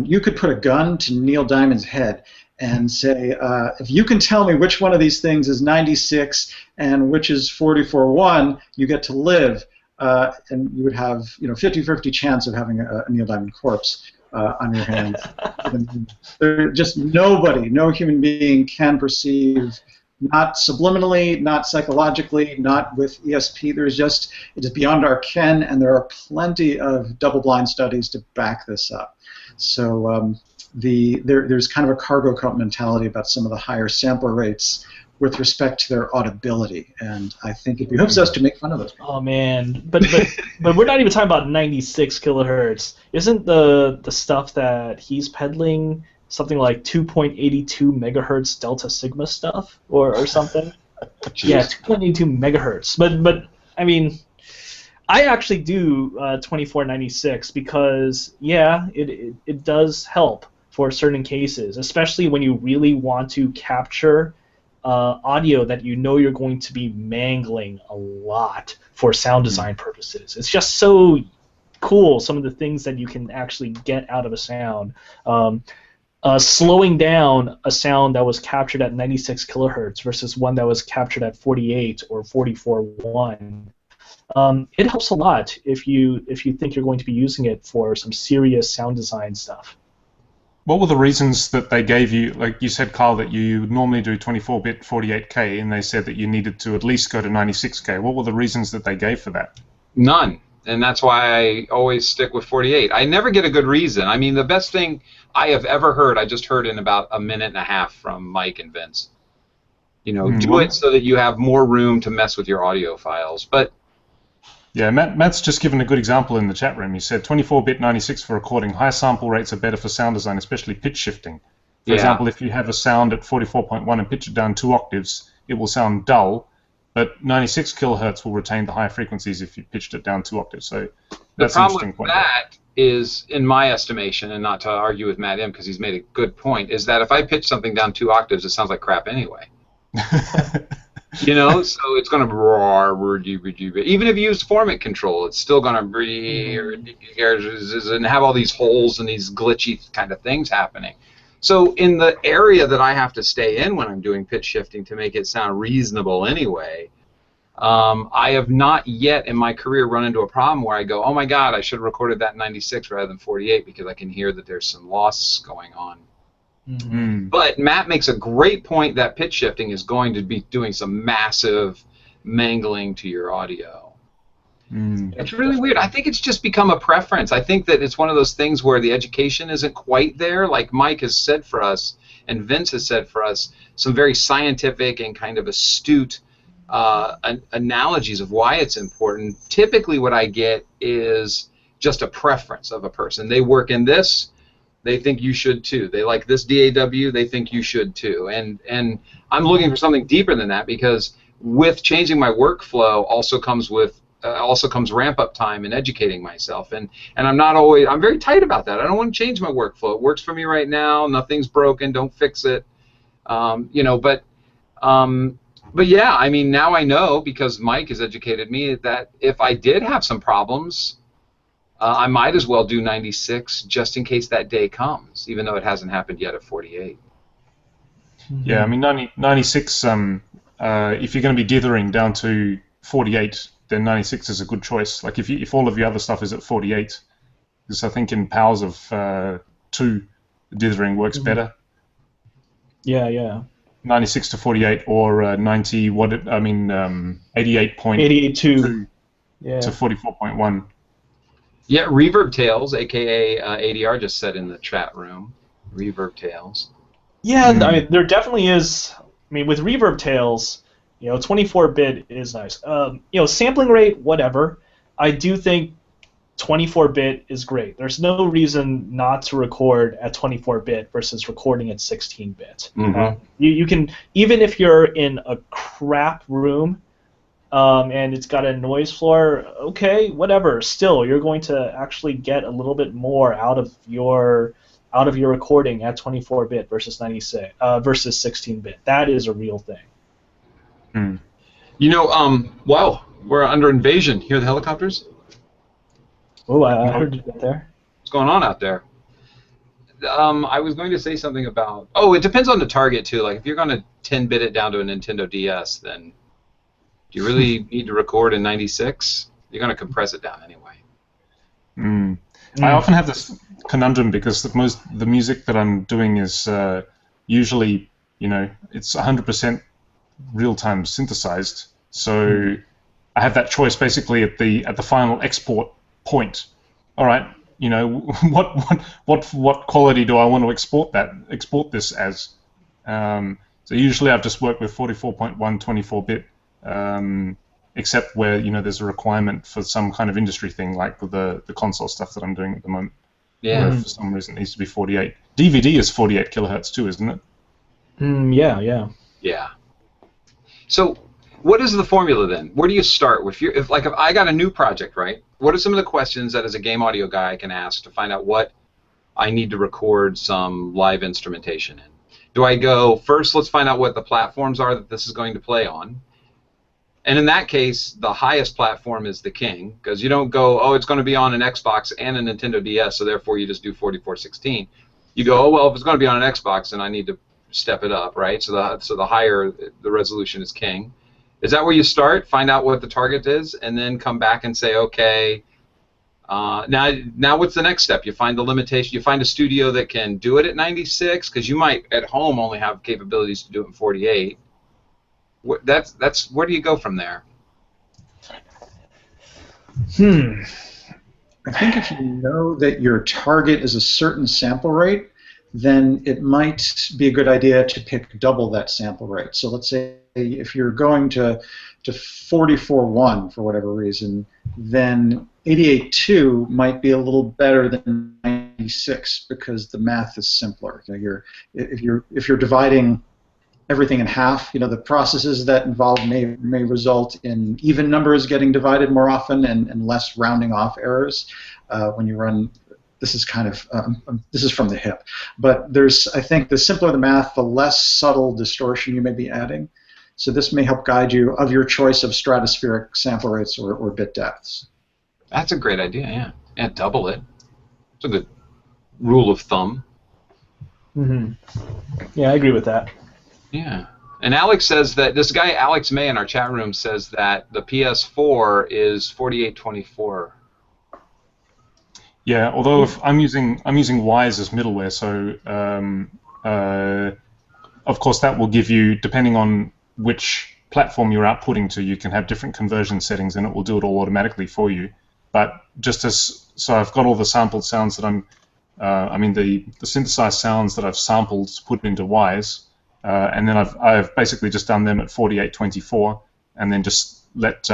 you could put a gun to Neil Diamond's head and say, if you can tell me which one of these things is 96 and which is 44.1, you get to live, and you would have 50-50 chance of having a Neil Diamond corpse on your hands. Just no human being can perceive, not subliminally, not psychologically, not with ESP. It is beyond our ken, and there are plenty of double-blind studies to back this up. So there's kind of a cargo cult mentality about some of the higher sampler rates with respect to their audibility, and I think it behooves us to make fun of those people. Oh man, but we're not even talking about 96 kilohertz. Isn't the stuff that he's peddling something like 2.82 megahertz delta sigma stuff or something? Yeah, 2.82 megahertz. But I mean, I actually do 2496 because it does help for certain cases, especially when you really want to capture audio that you're going to be mangling a lot for sound design purposes. It's just so cool, some of the things that you can actually get out of a sound. Slowing down a sound that was captured at 96 kilohertz versus one that was captured at 48 or 44.1. It helps a lot if you think you're going to be using it for some serious sound design stuff. What were the reasons that they gave you? Like you said, Carl, that you normally do 24-bit 48K, and they said that you needed to at least go to 96K. What were the reasons that they gave for that? None. And that's why I always stick with 48. I never get a good reason. I mean, the best thing I have ever heard, I just heard in about a minute and a half from Mike and Vince. You know, do it so that you have more room to mess with your audio files. But yeah, Matt's just given a good example in the chat room. He said 24-bit 96 for recording. High sample rates are better for sound design, especially pitch shifting. For example, if you have a sound at 44.1 and pitch it down 2 octaves, it will sound dull, but 96 kilohertz will retain the high frequencies if you pitched it down 2 octaves. So that's an interesting point. The problem with that is, in my estimation, and not to argue with Matt M because he's made a good point, is that if I pitch something down 2 octaves, it sounds like crap anyway. You know, so it's going to even if you use format control, it's still going to and have all these holes and these glitchy kind of things happening. So in the area that I have to stay in when I'm doing pitch shifting to make it sound reasonable anyway, I have not yet in my career run into a problem where I go, oh my God, I should have recorded that in 96 rather than 48 because I can hear that there's some loss going on. Mm-hmm. But Matt makes a great point that pitch shifting is going to be doing some massive mangling to your audio. It's really weird. I think it's just become a preference. I think that it's one of those things where the education isn't quite there. Like Mike has said for us, and Vince has said for us, some very scientific and kind of astute analogies of why it's important. Typically what I get is just a preference of a person. They work in this, they think you should too. They like this DAW, they think you should too. And I'm looking for something deeper than that because with changing my workflow also comes ramp up time and educating myself. And I'm very tight about that. I don't want to change my workflow. It works for me right now. Nothing's broken. Don't fix it. You know, but yeah, I mean, now I know because Mike has educated me that if I did have some problems, I might as well do 96 just in case that day comes, even though it hasn't happened yet at 48. Yeah, I mean, 96, if you're going to be dithering down to 48, then 96 is a good choice. Like if all of your other stuff is at 48, because I think in powers of 2, dithering works better. Yeah. 96 to 48 or 90, 88.2 to 44.1. Yeah, Reverb Tales, aka ADR, just said in the chat room. Reverb Tales. Yeah, I mean, there definitely is. I mean, with Reverb Tales, 24-bit is nice. Sampling rate, whatever. I do think 24-bit is great. There's no reason not to record at 24-bit versus recording at 16-bit. Mm-hmm. You can, even if you're in a crap room, and it's got a noise floor, okay, whatever. Still, you're going to actually get a little bit more out of your recording at 24-bit versus 96 versus 16-bit. That is a real thing. Wow, we're under invasion. Hear the helicopters? Oh, I heard you there. What's going on out there? I was going to say something about. Oh, it depends on the target too. Like if you're going to 10-bit it down to a Nintendo DS, then. Do you really need to record in 96? You're going to compress it down anyway. I often have this conundrum because the music that I'm doing is usually, it's 100% real-time synthesized. So I have that choice basically at the final export point. All right, what quality do I want to export this as? So usually I've just worked with 44.1 24-bit. Except where there's a requirement for some kind of industry thing, like with the console stuff that I'm doing at the moment. Yeah. Where for some reason it needs to be 48. DVD is 48 kilohertz too, isn't it? Yeah. So, what is the formula then? Where do you start? If I got a new project, right? What are some of the questions that as a game audio guy I can ask to find out what I need to record some live instrumentation in? Do I go, first let's find out what the platforms are that this is going to play on? And in that case, the highest platform is the king, because you don't go, oh, it's going to be on an Xbox and a Nintendo DS, so therefore you just do 4416. You go, oh, well, if it's going to be on an Xbox, then I need to step it up, right? So the higher the resolution is king. Is that where you start? Find out what the target is, and then come back and say, okay, now what's the next step? You find the limitation. You find a studio that can do it at 96, because you might at home only have capabilities to do it in 48. That's where do you go from there? I think if you know that your target is a certain sample rate, then it might be a good idea to pick double that sample rate. So let's say if you're going to 44.1 for whatever reason, then 88.2 might be a little better than 96 because the math is simpler. If you're dividing everything in half, the processes that involve may result in even numbers getting divided more often and less rounding off errors when you run. This is kind of this is from the hip, but I think the simpler the math, the less subtle distortion you may be adding. So this may help guide you of your choice of stratospheric sample rates or bit depths. That's a great idea. Yeah, and double it. It's a good rule of thumb. Mm-hmm. Yeah, I agree with that. Yeah. And Alex says that this guy Alex May in our chat room says that the PS4 is 4824. Yeah, although if I'm using Wise as middleware, so of course that will give you, depending on which platform you're outputting to, you can have different conversion settings, and it will do it all automatically for you. But so I've got all the sampled sounds that the synthesized sounds that I've sampled put into Wise, and then I've basically just done them at 4824, and then just let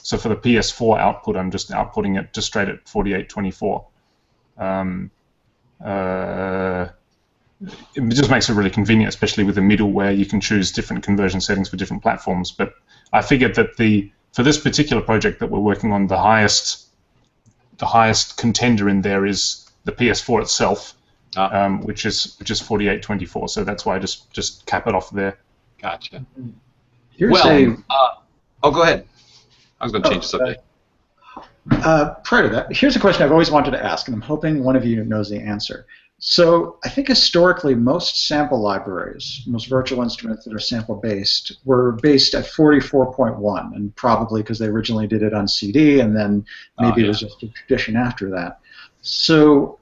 so for the PS4 output, I'm just outputting it just straight at 4824. It just makes it really convenient, especially with the middleware. You can choose different conversion settings for different platforms. But I figured that for this particular project that we're working on, the highest contender in there is the PS4 itself, which is 4824. So that's why I just cap it off there. Gotcha. Go ahead. I was going to change the subject. Prior to that, here's a question I've always wanted to ask, and I'm hoping one of you knows the answer. So I think historically most sample libraries, most virtual instruments that are sample-based, were based at 44.1, and probably because they originally did it on CD, and then maybe it was just a tradition after that. So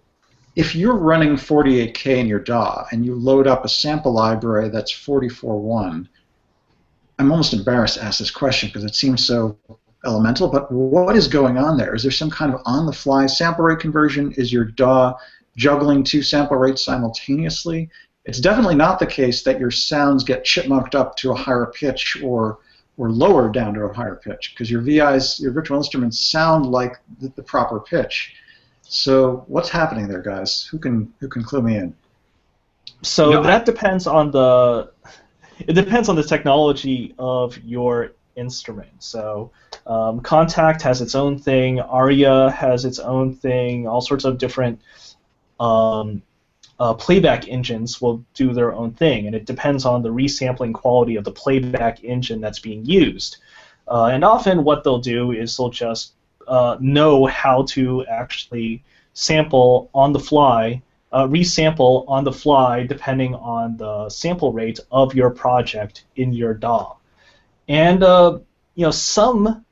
if you're running 48K in your DAW, and you load up a sample library that's 44.1, I'm almost embarrassed to ask this question because it seems so elemental, but what is going on there? Is there some kind of on-the-fly sample rate conversion? Is your DAW juggling two sample rates simultaneously? It's definitely not the case that your sounds get chipmunked up to a higher pitch or lowered down to a higher pitch, because your VIs, your virtual instruments, sound like the proper pitch. So what's happening there, guys? Who can clue me in? So that depends on the technology of your instrument. So Contact has its own thing, Aria has its own thing, all sorts of different playback engines will do their own thing, and it depends on the resampling quality of the playback engine that's being used. And often what they'll do is they'll just know how to actually sample on the fly, resample on the fly depending on the sample rate of your project in your DAW. And some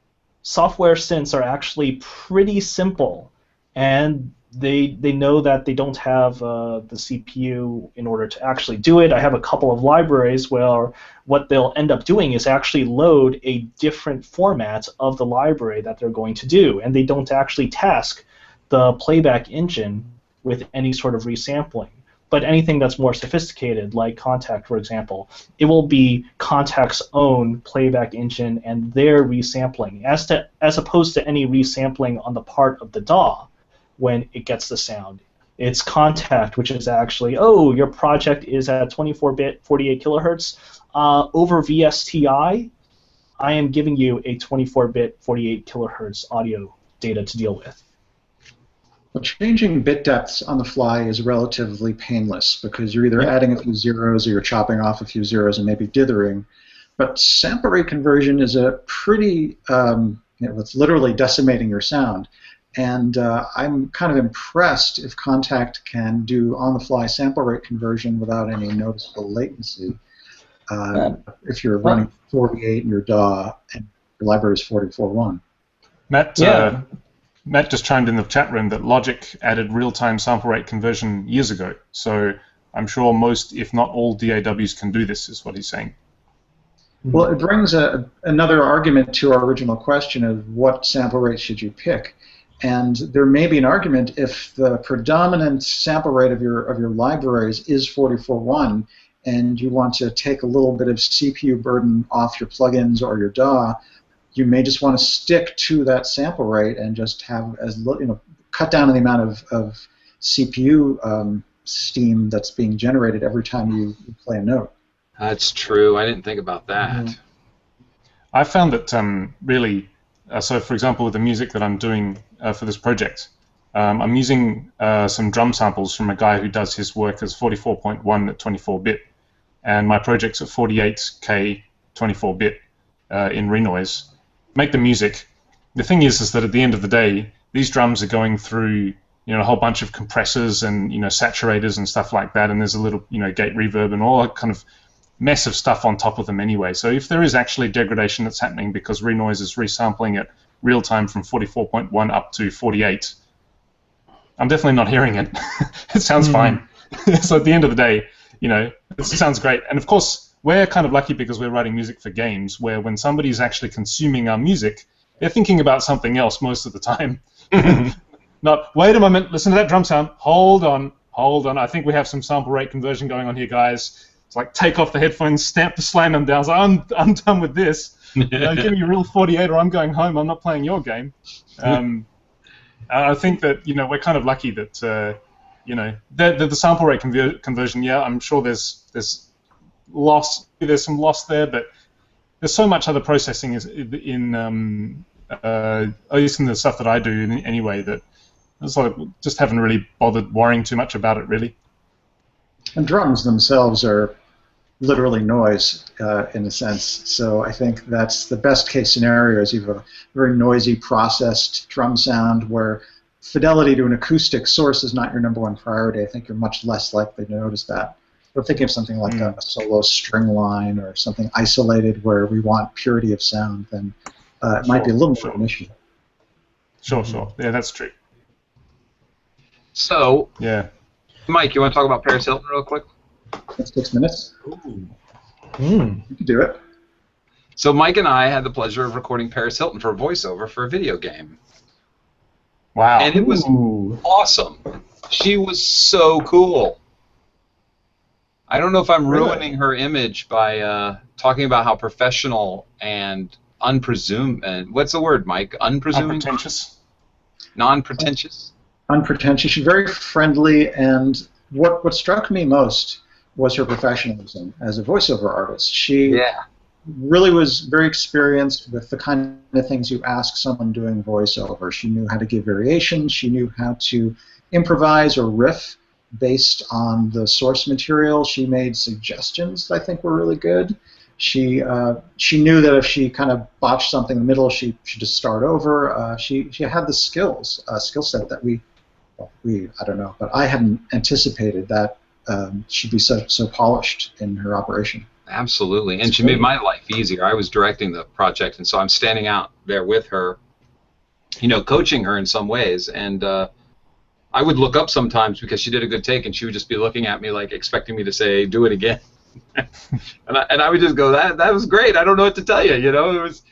software synths are actually pretty simple, and they know that they don't have the CPU in order to actually do it. I have a couple of libraries where what they'll end up doing is actually load a different format of the library that they're going to do, and they don't actually task the playback engine with any sort of resampling. But anything that's more sophisticated, like Contact, for example, it will be Contact's own playback engine and their resampling, as opposed to any resampling on the part of the DAW when it gets the sound. It's Contact, which is actually, your project is at 24-bit, 48 kilohertz. Over VSTI, I am giving you a 24-bit, 48 kilohertz audio data to deal with. Well, changing bit depths on the fly is relatively painless because you're either adding a few zeros or you're chopping off a few zeros and maybe dithering. But sample rate conversion is a pretty, it's literally decimating your sound. And I'm kind of impressed if Contact can do on-the-fly sample rate conversion without any noticeable latency. If you're running 48 in your DAW and your library is 44.1. Matt just chimed in the chat room that Logic added real-time sample rate conversion years ago. So I'm sure most, if not all, DAWs can do this, is what he's saying. Well, it brings another argument to our original question of what sample rate should you pick. And there may be an argument if the predominant sample rate of your libraries is 44.1, and you want to take a little bit of CPU burden off your plugins or your DAW, you may just want to stick to that sample rate and just have cut down on the amount of CPU steam that's being generated every time you play a note. That's true. I didn't think about that. Mm-hmm. I found that really, so for example, with the music that I'm doing for this project, I'm using some drum samples from a guy who does his work as 44.1 at 24-bit, and my project's at 48K 24-bit in Renoise. Make the music. The thing is that at the end of the day, these drums are going through a whole bunch of compressors and saturators and stuff like that, and there's a little gate reverb and all that kind of mess of stuff on top of them anyway. So if there is actually degradation that's happening because Renoise is resampling it real time from 44.1 up to 48, I'm definitely not hearing it. It sounds fine. So at the end of the day, it sounds great. And of course, we're kind of lucky because we're writing music for games, where when somebody's actually consuming our music, they're thinking about something else most of the time. Not, wait a moment, listen to that drum sound. Hold on. I think we have some sample rate conversion going on here, guys. It's like take off the headphones, slam them down. It's like, I'm done with this. Give me a real 48 or I'm going home. I'm not playing your game. I think that we're kind of lucky that the sample rate conversion. Yeah, I'm sure there's loss. There's some loss there, but there's so much other processing in at least in the stuff that I do anyway, that I sort of just haven't really bothered worrying too much about it, really. And drums themselves are literally noise in a sense. So I think that's the best case scenario, is you have a very noisy, processed drum sound where fidelity to an acoustic source is not your number one priority. I think you're much less likely to notice that. But thinking of something like a solo string line or something isolated where we want purity of sound, then it might be a little more of an issue. Sure. Yeah, that's true. So, yeah. Mike, you want to talk about Paris Hilton real quick? That's 6 minutes. Ooh. You can do it. So Mike and I had the pleasure of recording Paris Hilton for a voiceover for a video game. Wow. And it was awesome. She was so cool. I don't know if I'm ruining her image by talking about how professional and unpresuming. What's the word, Mike? Unpresuming? Unpretentious. Non-pretentious? Unpretentious. She's very friendly, and what struck me most was her professionalism as a voiceover artist. She really was very experienced with the kind of things you ask someone doing voiceover. She knew how to give variations. She knew how to improvise or riff based on the source material. She made suggestions that I think were really good. She knew that if she kind of botched something in the middle, she should just start over. She had the skill set that I don't know, but I hadn't anticipated that she'd be so polished in her operation. Absolutely, and she made my life easier. I was directing the project, and so I'm standing out there with her, coaching her in some ways, and I would look up sometimes because she did a good take, and she would just be looking at me like expecting me to say, "Do it again," and I would just go, "That was great. I don't know what to tell you. It was."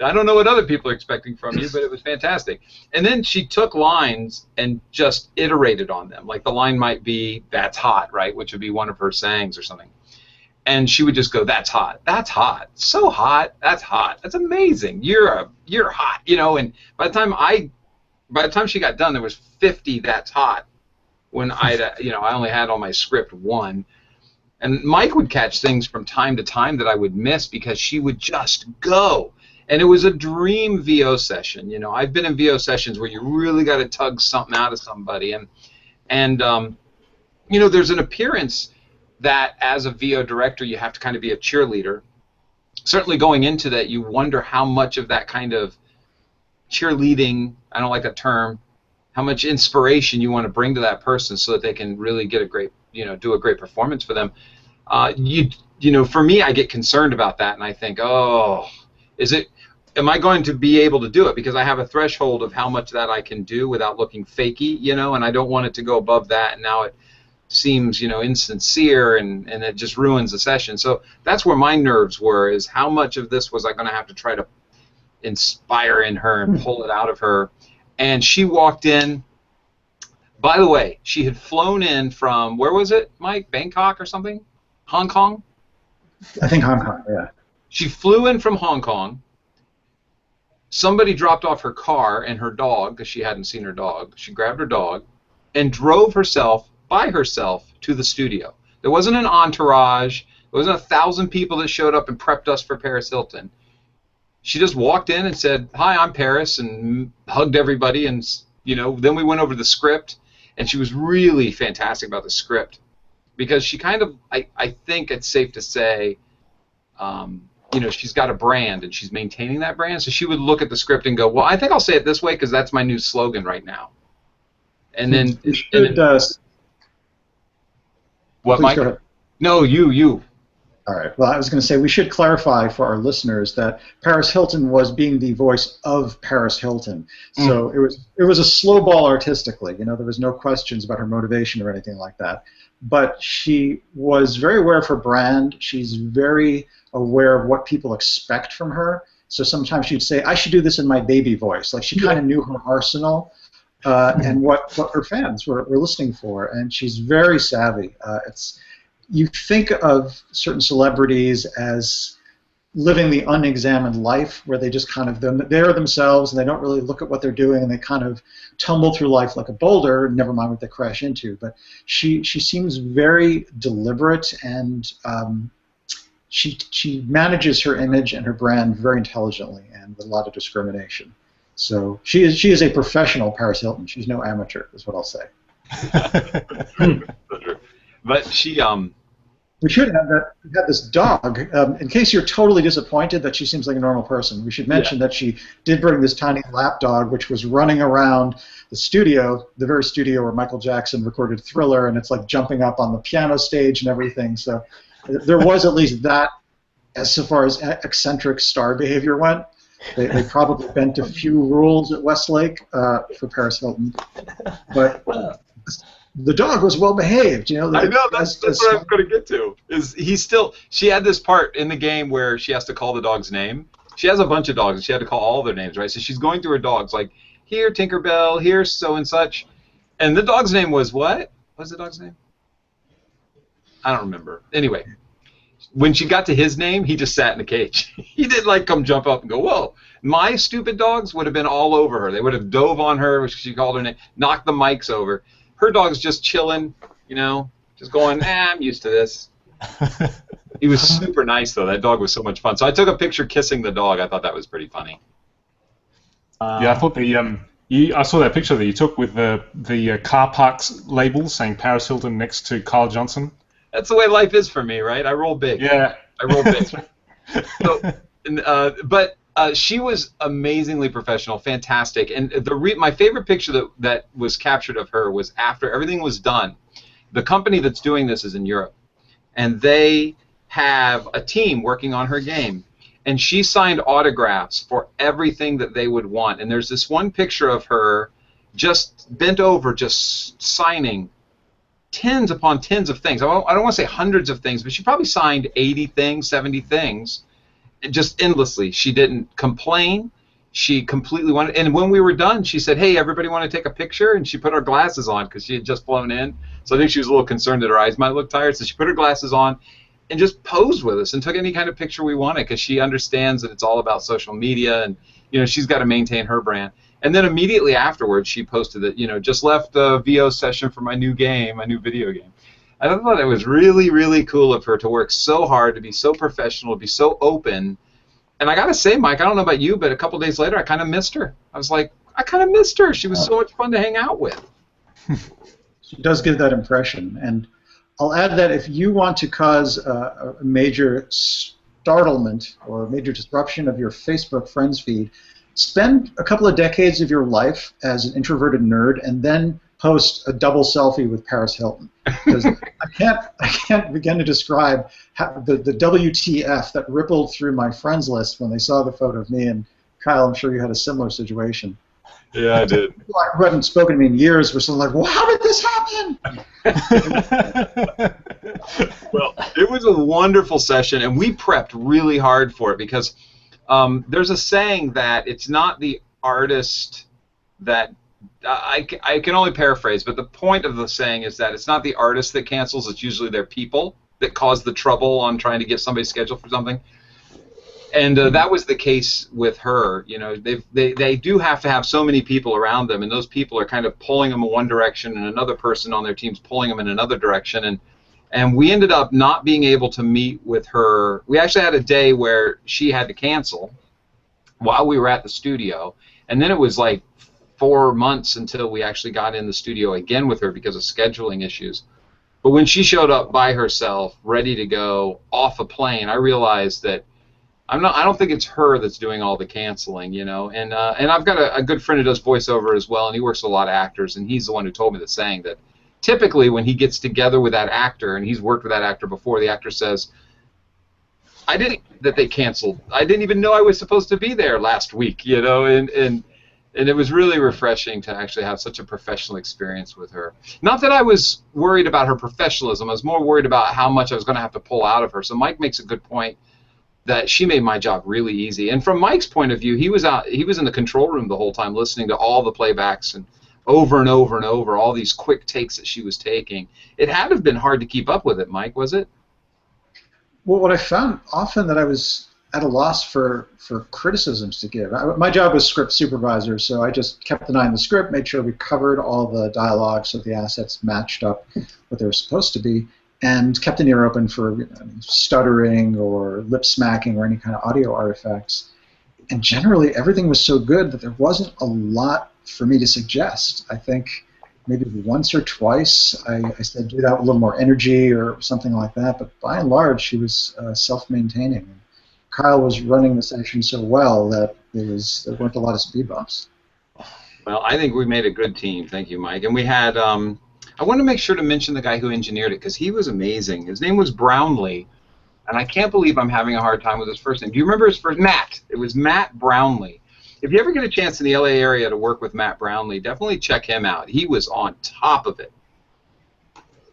I don't know what other people are expecting from you, but it was fantastic. And then she took lines and just iterated on them. Like the line might be, "That's hot," right? Which would be one of her sayings or something. And she would just go, "That's hot. That's hot. So hot. That's hot. That's amazing. You're hot." And by the time she got done, there was 50 "that's hot." When I only had on my script one. And Mike would catch things from time to time that I would miss because she would just go. And it was a dream VO session. I've been in VO sessions where you really got to tug something out of somebody, and there's an appearance that as a VO director you have to kind of be a cheerleader. Certainly going into that, you wonder how much of that kind of cheerleading, I don't like that term, how much inspiration you want to bring to that person so that they can really get a great, do a great performance for them. For me, I get concerned about that, and I think, am I going to be able to do it? Because I have a threshold of how much that I can do without looking fakey, and I don't want it to go above that, and now it seems, insincere, and it just ruins the session. So that's where my nerves were, is how much of this was I going to have to try to inspire in her and pull it out of her. and she walked in. By the way, she had flown in from, where was it, Mike? Bangkok or something? Hong Kong? I think Hong Kong, yeah. She flew in from Hong Kong. Somebody dropped off her car and her dog, because she hadn't seen her dog. She grabbed her dog and drove herself, by herself, to the studio. There wasn't an entourage. There wasn't 1,000 people that showed up and prepped us for Paris Hilton. She just walked in and said, "Hi, I'm Paris," and hugged everybody. And then we went over the script, and she was really fantastic about the script, because she kind of, I think it's safe to say, she's got a brand and she's maintaining that brand. So she would look at the script and go, "Well, I think I'll say it this way because that's my new slogan right now." And then, what, Mike? No, you. All right. Well, I was going to say we should clarify for our listeners that Paris Hilton was being the voice of Paris Hilton. So it was a slow ball artistically. There was no questions about her motivation or anything like that. But she was very aware of her brand. She's very aware of what people expect from her. So sometimes she'd say, "I should do this in my baby voice." Like she kind of knew her arsenal and what her fans were listening for. And she's very savvy. You think of certain celebrities as living the unexamined life where they just kind of, they're themselves and they don't really look at what they're doing and they kind of tumble through life like a boulder, never mind what they crash into. But she seems very deliberate, and she manages her image and her brand very intelligently and with a lot of discrimination. So she is a professional Paris Hilton. She's no amateur, is what I'll say. But she we should have this dog. In case you're totally disappointed that she seems like a normal person, we should mention that she did bring this tiny lap dog, which was running around the studio, the very studio where Michael Jackson recorded Thriller, and it's like jumping up on the piano stage and everything. So there was at least that, as far as eccentric star behavior went. They probably bent a few rules at Westlake for Paris Hilton, but the dog was well behaved. I know that's what I was going to get to. She had this part in the game where she has to call the dog's name. She has a bunch of dogs, and she had to call all their names, right? So she's going through her dogs, like, "Here, Tinkerbell, here, so and such," and the dog's name was what? What's the dog's name? I don't remember. Anyway. When she got to his name, he just sat in the cage. He didn't come jump up and go, "Whoa." My stupid dogs would have been all over her. They would have dove on her when she called her name, knocked the mics over. Her dog's just chilling, just going, I'm used to this. He was super nice, though. That dog was so much fun. So I took a picture kissing the dog. I thought that was pretty funny. Yeah, I thought I saw that picture that you took with the car parks label saying Paris Hilton next to Kyle Johnson. That's the way life is for me, right? I roll big. Yeah. I roll big. But she was amazingly professional, fantastic. And my favorite picture that was captured of her was after everything was done. The company that's doing this is in Europe, and they have a team working on her game. And she signed autographs for everything that they would want. And there's this one picture of her just bent over, just signing tens upon tens of things. I don't want to say hundreds of things, but she probably signed 80 things, 70 things, just endlessly. She didn't complain. She completely wanted, and when we were done, she said, "Hey, everybody want to take a picture?" And she put her glasses on because she had just flown in. So I think she was a little concerned that her eyes might look tired. So she put her glasses on and just posed with us and took any kind of picture we wanted, because she understands that it's all about social media, and she's got to maintain her brand. And then immediately afterwards, she posted that, just left a VO session for my new game, my new video game. I thought it was really, really cool of her to work so hard, to be so professional, to be so open. And I got to say, Mike, I don't know about you, but a couple days later, I kind of missed her. I was like, I kind of missed her. She was so much fun to hang out with. She does give that impression. And I'll add that if you want to cause a major startlement or a major disruption of your Facebook friends feed, spend a couple of decades of your life as an introverted nerd and then post a double selfie with Paris Hilton. Because I can't begin to describe how the WTF that rippled through my friends list when they saw the photo of me and Kyle. I'm sure you had a similar situation. Yeah, I did. People who hadn't spoken to me in years were sort of like, "Well, how did this happen?" Well, it was a wonderful session, and we prepped really hard for it, because there's a saying that it's not the artist that I can only paraphrase, but the point of the saying is that it's not the artist that cancels, it's usually their people that cause the trouble on trying to get somebody scheduled for something. And that was the case with her. You know, they do have to have so many people around them, and those people are kind of pulling them in one direction, and another person on their team's pulling them in another direction. And we ended up not being able to meet with her. We actually had a day where she had to cancel while we were at the studio, and then it was like 4 months until we actually got in the studio again with her because of scheduling issues. But when she showed up by herself, ready to go off a plane, I realized that I don't think it's her that's doing all the canceling, you know. And I've got a good friend who does voiceover as well, and he works with a lot of actors, and he's the one who told me the saying that typically when he gets together with that actor, and he's worked with that actor before, the actor says, "I didn't that they canceled. I didn't even know I was supposed to be there last week," you know. And it was really refreshing to actually have such a professional experience with her. Not that I was worried about her professionalism. I was more worried about how much I was going to have to pull out of her. So Mike makes a good point that she made my job really easy. And from Mike's point of view, he was in the control room the whole time listening to all the playbacks and over and over and over, all these quick takes that she was taking. It had to have been hard to keep up with it, Mike, was it? Well, what I found often that I was at a loss for criticisms to give. My job was script supervisor, so I just kept an eye on the script, made sure we covered all the dialogue so the assets matched up what they were supposed to be, and kept an ear open for stuttering or lip smacking or any kind of audio artifacts. And generally, everything was so good that there wasn't a lot for me to suggest. I think maybe once or twice I said do that with a little more energy or something like that, but by and large, she was self-maintaining. Kyle was running the session so well that there weren't a lot of speed bumps. Well, I think we made a good team. Thank you, Mike. And we had, I want to make sure to mention the guy who engineered it because he was amazing. His name was Brownlee, and I can't believe I'm having a hard time with his first name. Do you remember his first? Matt. It was Matt Brownlee. If you ever get a chance in the LA area to work with Matt Brownlee, definitely check him out. He was on top of it.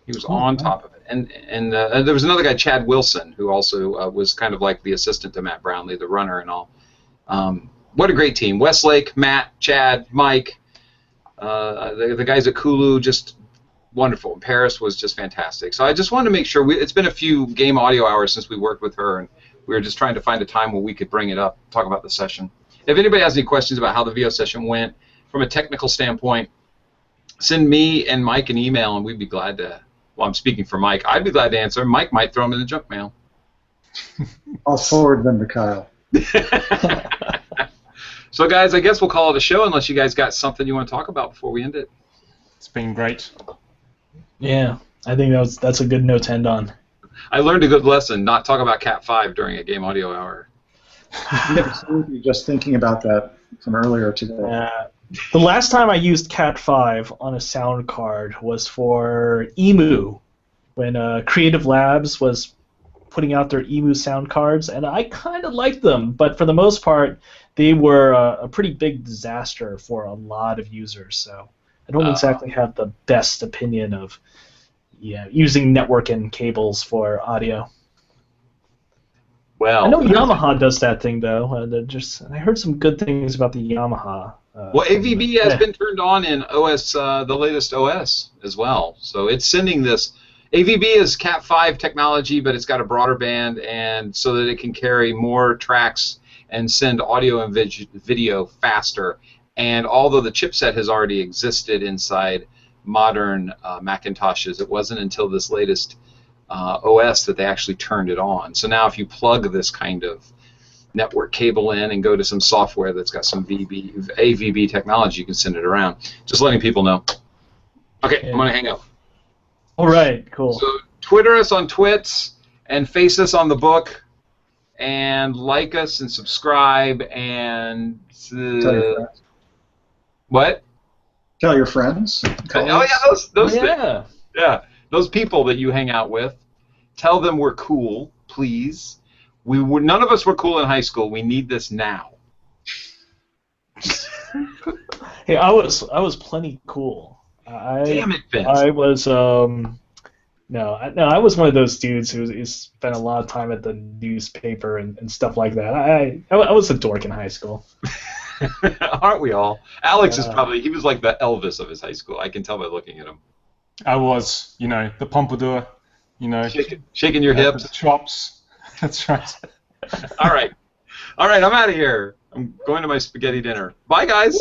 He was on top of it. And there was another guy, Chad Wilson, who also was kind of like the assistant to Matt Brownlee, the runner and all. What a great team. Westlake, Matt, Chad, Mike, the guys at Kulu, just wonderful. Paris was just fantastic. So I just wanted to make sure, it's been a few game audio hours since we worked with her, and we were just trying to find a time where we could bring it up, talk about the session. If anybody has any questions about how the VO session went from a technical standpoint, send me and Mike an email, and we'd be glad to. Well, I'm speaking for Mike. I'd be glad to answer. Mike might throw them in the junk mail. I'll forward them to Kyle. So, guys, I guess we'll call it a show unless you guys got something you want to talk about before we end it. It's been great. Yeah, I think that's a good note to end on. I learned a good lesson, not talk about Cat 5 during a game audio hour. Absolutely, just thinking about that from earlier today. The last time I used Cat 5 on a sound card was for EMU, when Creative Labs was putting out their EMU sound cards, and I kind of liked them, but for the most part, they were a pretty big disaster for a lot of users, so I don't exactly have the best opinion of using network and cables for audio. Well, I know Yamaha does that thing, though. I heard some good things about the Yamaha. Well, AVB has been turned on in OS, the latest OS as well. So it's sending this. AVB is Cat 5 technology, but it's got a broader band, and so that it can carry more tracks and send audio and video faster. And although the chipset has already existed inside modern Macintoshes, it wasn't until this latest OS that they actually turned it on. So now if you plug this kind of network cable in and go to some software that's got some AVB technology, you can send it around. Just letting people know. Okay, I'm going to hang up. All right, cool. So Twitter us on Twits and face us on the book and like us and subscribe and... Tell your friends. What? Tell your friends. Oh, yeah, those things. Yeah, those people that you hang out with. Tell them we're cool, please. None of us were cool in high school. We need this now. Hey, I was plenty cool. Damn it, Vince. I was I was one of those dudes who spent a lot of time at the newspaper and stuff like that. I was a dork in high school. Aren't we all? Alex is probably, he was like the Elvis of his high school. I can tell by looking at him. I was, the pompadour, Shaking your hips. The chops. That's right. All right, I'm out of here. I'm going to my spaghetti dinner. Bye, guys.